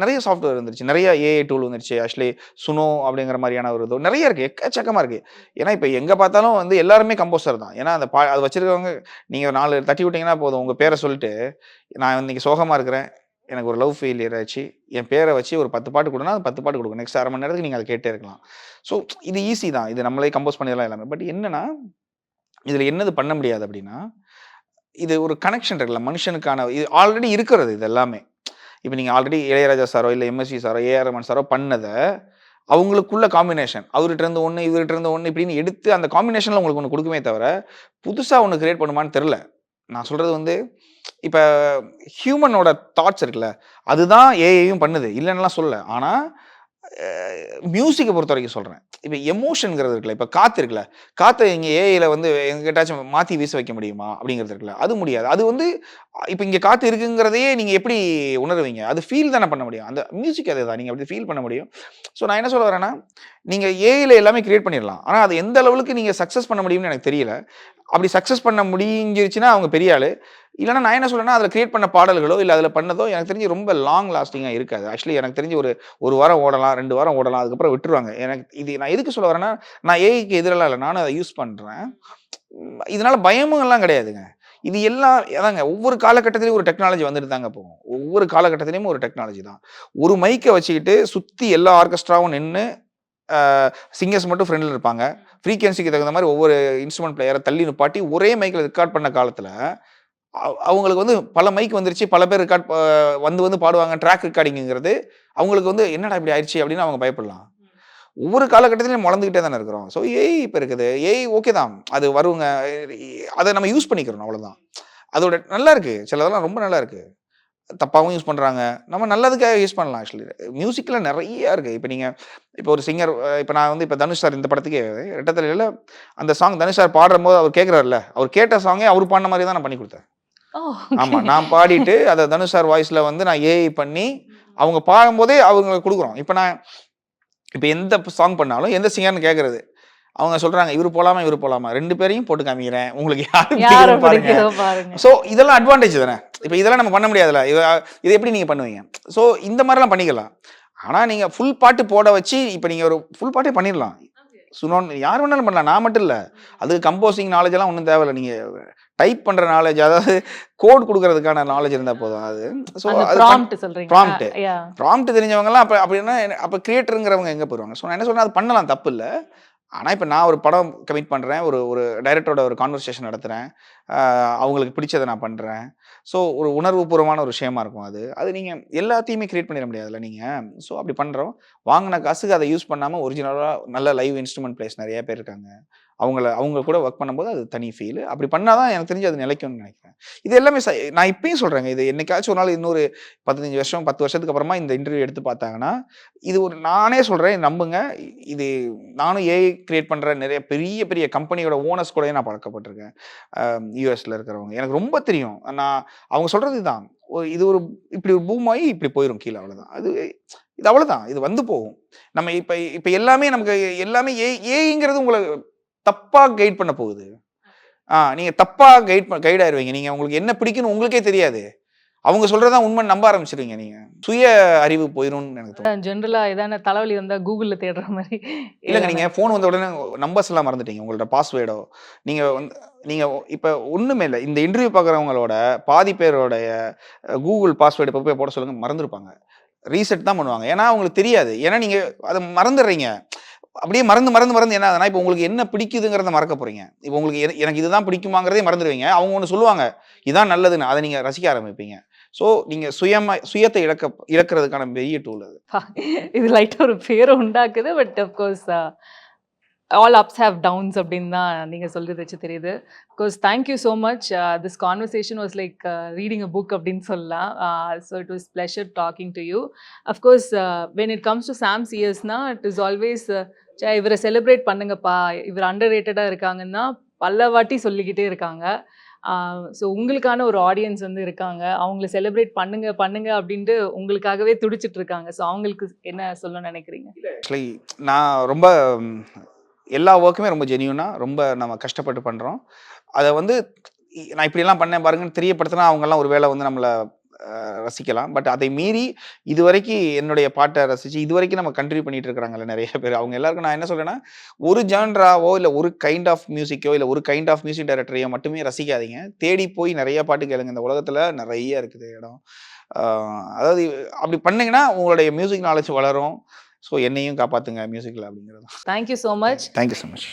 நெறைய சாஃப்ட்வேர் வந்துருச்சு. நெறைய ஏஐ டூல் வந்துருச்சு. ஆக்சுவலி சுனோ அப்படிங்கிற மாரியான ஒரு இது நெறைய இருக்கு. எக்கச்சக்கமா இருக்கு. ஏன்னா இப்ப எங்க பார்த்தாலும் வந்து எல்லாருமே கம்போசர் தான். ஏன்னா அந்த அது வச்சிருக்கவங்க நீங்க 4 தட்டி விட்டீங்கன்னா போதும். உங்க பேர சொல்லிட்டு, நான் இன்னைக்கு சோகமா இருக்கிறேன். எனக்கு ஒரு லவ் ஃபெயிலியர் ஆச்சு. என் பேர வச்சு ஒரு 10 பாட்டு குடுன்னா, 10 பாட்டு குடுக்கும். நெக்ஸ்ட் 1/2 மணி நேரத்துக்கு நீங்க அத கேட்டே இருக்கலாம். ஸோ இது ஈஸி தான். இது நம்மளே கம்போஸ் பண்ணிடலாம் எல்லாமே. பட் என்னன்னா, இதுல என்னது பண்ண முடியாது அப்டின்னா, இது ஒரு கனெக்ஷன் இருக்குல்ல. மனுஷனுக்கான இது ஆல்ரெடி இருக்கிறது இது எல்லாமே. இப்ப நீங்க ஆல்ரெடி இளையராஜா சாரோ, இல்ல எம்எஸ்வி சாரோ, ஏஆர் ரஹ்மான் சாரோ பண்ணத, அவங்களுக்குள்ள காம்பினேஷன். அவர்ட்ட இருந்து 1, இவர்ட்ட இருந்து 1 இப்படின்னு எடுத்து அந்த காம்பினேஷன்ல உங்களுக்கு ஒண்ணு குடுக்குமே தவிர, புதுசா ஒண்ணு கிரியேட் பண்ணுமான்னு தெரியல. நான் சொல்றது வந்து, இப்ப ஹியூமனோட தாட்ஸ் இருக்குல்ல, அதுதான் ஏஐயும் பண்ணுது. இல்லன்னுலாம் சொல்லல. ஆனா, அ மியூசிக்க பொறுத்தவரைக்கும் சொல்றேன். இப்ப எமோஷன்ங்கிறது இருக்குல்ல, இப்ப காத்து இருக்குல்ல, காத்த இங்க ஏஐல வந்து எங்கிட்டாச்சும் மாத்தி வீச வைக்க முடியுமா? அப்படிங்கிறது இருக்குல்ல, அது முடியாது. அது வந்து இப்ப இங்க காத்து இருக்குங்கிறதையே நீங்க எப்படி உணருவீங்க? அது ஃபீல் தானே பண்ண முடியும். அந்த மியூசிக் அதேதான். நீங்க அப்படி ஃபீல் பண்ண முடியும். ஸோ நான் என்ன சொல்ல வரேன்னா, நீங்க ஏஐல எல்லாமே கிரியேட் பண்ணிறலாம். ஆனா, அது எந்த லெவலுக்கு நீங்க சக்சஸ் பண்ண முடியும்னு எனக்கு தெரியல. அப்படி சக்ஸஸ் பண்ண முடிஞ்சிருச்சுன்னா அவங்க பெரிய ஆளு. இல்லன்னா நான் என்ன சொல்றேன்னா, அதில கிரியேட் பண்ண பாடல்களோ, இல்ல அதில பண்ணதோ எனக்கு தெரிஞ்சு ரொம்ப லாங் லாஸ்டிங்கா இருக்காது. ஆக்சுவலி எனக்கு தெரிஞ்சு ஒரு 1 வாரம் ஓடலாம், 2 வாரம் ஓடலாம். அதுக்கப்புறம் விட்டுருவாங்க. எனக்கு இது நான் எதுக்கு சொல்ல வரேன்னா, நான் ஏஐக்கு எதிரெல்லாம் இல்ல. நானும் அத யூஸ் பண்றேன். இதனால பயமும் எல்லாம் கிடையாதுங்க. இது எல்லாம் அதாங்க ஒவ்வொரு காலகட்டத்திலயும் ஒரு டெக்னாலஜி வந்துட்டு தாங்க போகும். ஒவ்வொரு காலகட்டத்திலயும் ஒரு டெக்னாலஜி தான். ஒரு மைக்க வச்சுக்கிட்டு சுத்தி எல்லா ஆர்கெஸ்ட்ராவும் நின்னு, அ சிங்கர்ஸ் மட்டும் ஃப்ரண்ட்ல இருப்பாங்க. ஃப்ரீக்வென்சிக்கு தகுந்த மாரி ஒவ்வொரு இன்ஸ்ட்ருமென்ட் பிளேயர தள்ளி நிப்பாட்டி ஒரே மைக்ல ரெக்கார்ட் பண்ண காலத்துல, அவங்களுக்கு வந்து பல மைக் வந்துருச்சு. பல பேர் ரெக்கார்ட் வந்து வந்து பாடுவாங்க. ட்ராக் ரெக்கார்டிங்ங்கிறது அவங்களுக்கு வந்து என்னடா இப்படி ஆயிடுச்சு அப்படின்னு அவங்க பயப்படலாம். ஒவ்வொரு காலகட்டத்திலயும் வளர்ந்துகிட்டே தானே இருக்கிறோம். ஸோ ஏஐ இப்ப இருக்குது. ஏஐ ஓகே தான். அது வருங்க. அத நம்ம யூஸ் பண்ணிக்கிறணும் அவ்வளவுதான். அதோட நல்லா இருக்கு. சிலதெல்லாம் ரொம்ப நல்லா இருக்கு. தப்பாவும் யூஸ் பண்றாங்க. நம்ம நல்லதுக்காக யூஸ் பண்ணலாம் ஆக்சுவலி. மியூசிக்ல நெறைய இருக்கு. இப்ப நீங்க இப்ப ஒரு சிங்கர் இப்ப நான் வந்து இப்ப தனுஷ் சார் இந்த படத்துக்கே ரெட்டத்தலையில அந்த சாங் தனுஷ் சார் பாடும்போது அவர் கேட்கிறார்ல, அவர் கேட்ட சாங்கே அவர் பாடுன மாரி தான் நான் பண்ணி குடுத்தேன். ஓ! ஆமா. ஓகே. நான் பாடிட்டு அத தனுஷ் சார் வாய்ஸ்ல வந்து நான் ஏஐ பண்ணி அவங்க பாடும்போதே அவங்களுக்கு குடுக்குறோம். இப்ப எந்த சாங் பண்ணாலும் எந்த சிங்கர்ன்னு கேட்கறது. அவங்க சொல்றாங்க, "இவரு போலாமா? இவரு போலாமா?" 2 பேரையும் போட்டு காமிக்கிறேன். உங்களுக்கு யாரு யார பிடிக்குதுன்னு பாருங்க. பிடிக்குதோ பாருங்க. ஸோ இதெல்லாம் அட்வான்டேஜ் தானே. இப்ப இதெல்லாம் நம்ம பண்ண முடியாதுல்ல. இத எப்படி நீங்க பண்ணுவீங்க? ஸோ இந்த மாரிலாம் பண்ணிக்கலாம். ஆனா நீங்க ஃபுல் பாட்டு போட வச்சு, இப்ப நீங்க ஒரு ஃபுல் பாட்டே பண்ணிரலாம். சுனோன் யார் வேணாலும் பண்ணலாம். நான் மட்டும் இல்ல. அதுக்கு கம்போசிங் நாலேட்ஜ் எல்லாம் ஒண்ணும் தேவையில்ல. நீங்க டைப் பண்ற நாலேட்ஜ் அதாவது கோட் குடுக்குறதுக்கான நாலேட்ஜ் இருந்தா போதும் அது. ஸோ அந்த அது ப்ராம்ப்ட் சொல்றீங்க. ப்ராம்ப்ட். யாஹ்! ப்ராம்ப்ட் தெரிஞ்சவங்கலாம் அப்படின்னா அப்ப கிரியேட்டர்ங்கிறவங்க எங்க போயிருவாங்க? ஸோ நான் என்ன சொல்றேன், அது பண்ணலாம் தப்பு இல்ல. ஆனா, இப்ப நான் ஒரு படம் கமிட் பண்றேன். ஒரு ஒரு டைரக்டரோட ஒரு கான்வர்சேஷன் நடத்துறேன். அ அவங்களுக்கு பிடிச்சத நான் பண்றேன். ஸோ ஒரு உணர்வுபூர்வமான ஒரு விஷயமா இருக்கும் அது. அது நீங்க எல்லாத்தையுமே கிரியேட் பண்ணிற முடியாதுல்ல நீங்க. ஸோ அப்படி பண்றோம். வாங்குன காசுக்கு அத யூஸ் பண்ணாம ஒரிஜினலா நல்ல லைவ் இன்ஸ்ட்ருமென்ட் பிளேயர்ஸ் நெறைய பேர் இருக்காங்க. அவங்க கூட வொர்க் பண்ணும்போது அது தனி ஃபீல். அப்படி பண்ணா தான் எனக்கு தெரிஞ்சு அது நிலைக்கும்னு நெனைக்கிறேன். இது எல்லாமே நான் இப்பயும் சொல்றேங்க. இது என்னைக்காச்சும் ஒரு நாள் இன்னொரு 15 வருஷம், 10 வருஷத்துக்கு அப்புறமா இந்த இன்டர்வியூ எடுத்து பார்த்தாங்கன்னா, இது ஒரு நானே சொல்றேன் நம்புங்க. இது நானும் ஏஐ கிரியேட் பண்ற நெறைய பெரிய பெரிய கம்பெனியோட ஓனர்ஸ் கூடயும் நான் பழக்கப்பட்டுருக்கேன். யுஎஸ்ல இருக்கிறவங்க. எனக்கு ரொம்ப தெரியும். அவங்க சொல்றது இதான். இது ஒரு இப்படி ஒரு பூம் ஆயி இப்படி போயிரும் கீழ அவ்வளோதான். இது அவ்வளோதான். இது வந்து போகும். நம்ம இப்ப இப்ப எல்லாமே நமக்கு எல்லாமே ஏஐங்கிறது உங்கள தப்பா கைட் பண்ண போகுது. நீங்க தப்பா கைட் ஆயிருவீங்க. நீங்க உங்களுக்கு என்ன பிடிக்கும்னு உங்களுக்கே தெரியாது. அவங்க சொல்றது தான் உண்மைன்னு நம்ப ஆரம்பிச்சுருவீங்க நீங்க. சுய அறிவு போயிரும்னு எனக்கு தோணுது. ஜெனரலா ஏதான தலைவலி வந்தா கூகுள்ல தேடுற மாரி இல்லங்க ஏதான நீங்க ஃபோன் வந்த உடனே நம்பர்ஸ் எல்லாம் மறந்துட்டீங்க. உங்களோட பாஸ்வேர்டோ, நீங்க வந்து நீங்க இப்ப ஒண்ணுமே இல்ல. இந்த இன்டர்வியூ பார்க்குறவங்களோட பாதி பேருடைய கூகுள் பாஸ்வேர்ட் இப்ப போய் போட சொல்லுங்க மறந்துருப்பாங்க. ரீசெட் தான் பண்ணுவாங்க. ஏன்னா அவங்களுக்கு தெரியாது. ஏன்னா நீங்க அத மறந்துடுறீங்க. அப்படியே மறந்து, மறந்து, மறந்து என்ன ஆகுதுன்னா, இப்ப உங்களுக்கு என்ன பிடிக்குதுங்கிறத மறக்க போறீங்க. இப்ப உங்களுக்கு எனக்கு இதுதான் பிடிக்குமாங்கிறதே மறந்துருவீங்க. அவங்க ஒண்ணு சொல்லுவாங்க. இதான் நல்லதுன்னு. அத நீங்க ரசிக்க ஆரம்பிப்பீங்க. ஸோ நீங்க சுயத்த இழக்கிறதுக்கான பெரிய டூல் அது. இது லைட்டா ஒரு பேர உண்டாக்குது. But of course all ups have downs அப்படின்னு தான் நீங்க சொல்றது வச்சு தெரியுது. Course thank you so much. This conversation was like reading a book அப்படின்னு சொல்லலாம். So it was pleasure talking to you. Of course when it comes to Sam சிஎஸ்னா it is always இவரை செலிப்ரேட் பண்ணுங்கப்பா, இவர் அண்டர் ரேட்டடா இருக்காங்கன்னா பல வாட்டி சொல்லிக்கிட்டே இருக்காங்க. ஸோ உங்களுக்கான ஒரு ஆடியன்ஸ் வந்து இருக்காங்க. அவங்கள செலிப்ரேட் பண்ணுங்க, பண்ணுங்க அப்படின்ட்டு உங்களுக்காகவே துடிச்சிட்டு இருக்காங்க. ஸோ அவங்களுக்கு என்ன சொல்லணும்னு நினைக்கிறீங்க? ஆக்சுவலி நான் ரொம்ப ம், எல்லா ஒர்க்குமே ரொம்ப ஜென்யூனா ரொம்ப நம்ம கஷ்டப்பட்டு பண்றோம். அத வந்து நான் இப்படியெல்லாம் பண்ணேன் பாருங்கன்னு தெரியப்படுத்தினா அவங்கலாம் ஒரு வேளை வந்து நம்மள ரசிக்கலாம். பட் அதை மீறி இதுவரைக்கும் என்னுடைய பாட்ட ரசிச்சு, இதுவரைக்கும் நம்ம கன்டின்யூ பண்ணிட்டு இருக்கிறாங்கல்ல நெறைய பேர். அவங்க எல்லாருக்கும் நான் என்ன சொல்றேன்னா, ஒரு ஜான்ராவோ இல்ல ஒரு கைண்ட் ஆஃப் மியூசிக்கோ இல்ல ஒரு கைண்ட் ஆஃப் மியூசிக் டைரக்டரையோ மட்டுமே ரசிக்காதீங்க. தேடி போய் நெறைய பாட்டு கேளுங்க. இந்த உலகத்துல நெறைய இருக்குது இடம். ஆ அதாவது அப்படி பண்ணீங்கன்னா உங்களுடைய மியூசிக் நாலேட்ஜ் வளரும். ஸோ என்னையும் காப்பாத்துங்க மியூசிக்ல அப்படிங்கிறது தான். Thank you so much. Thank you so much.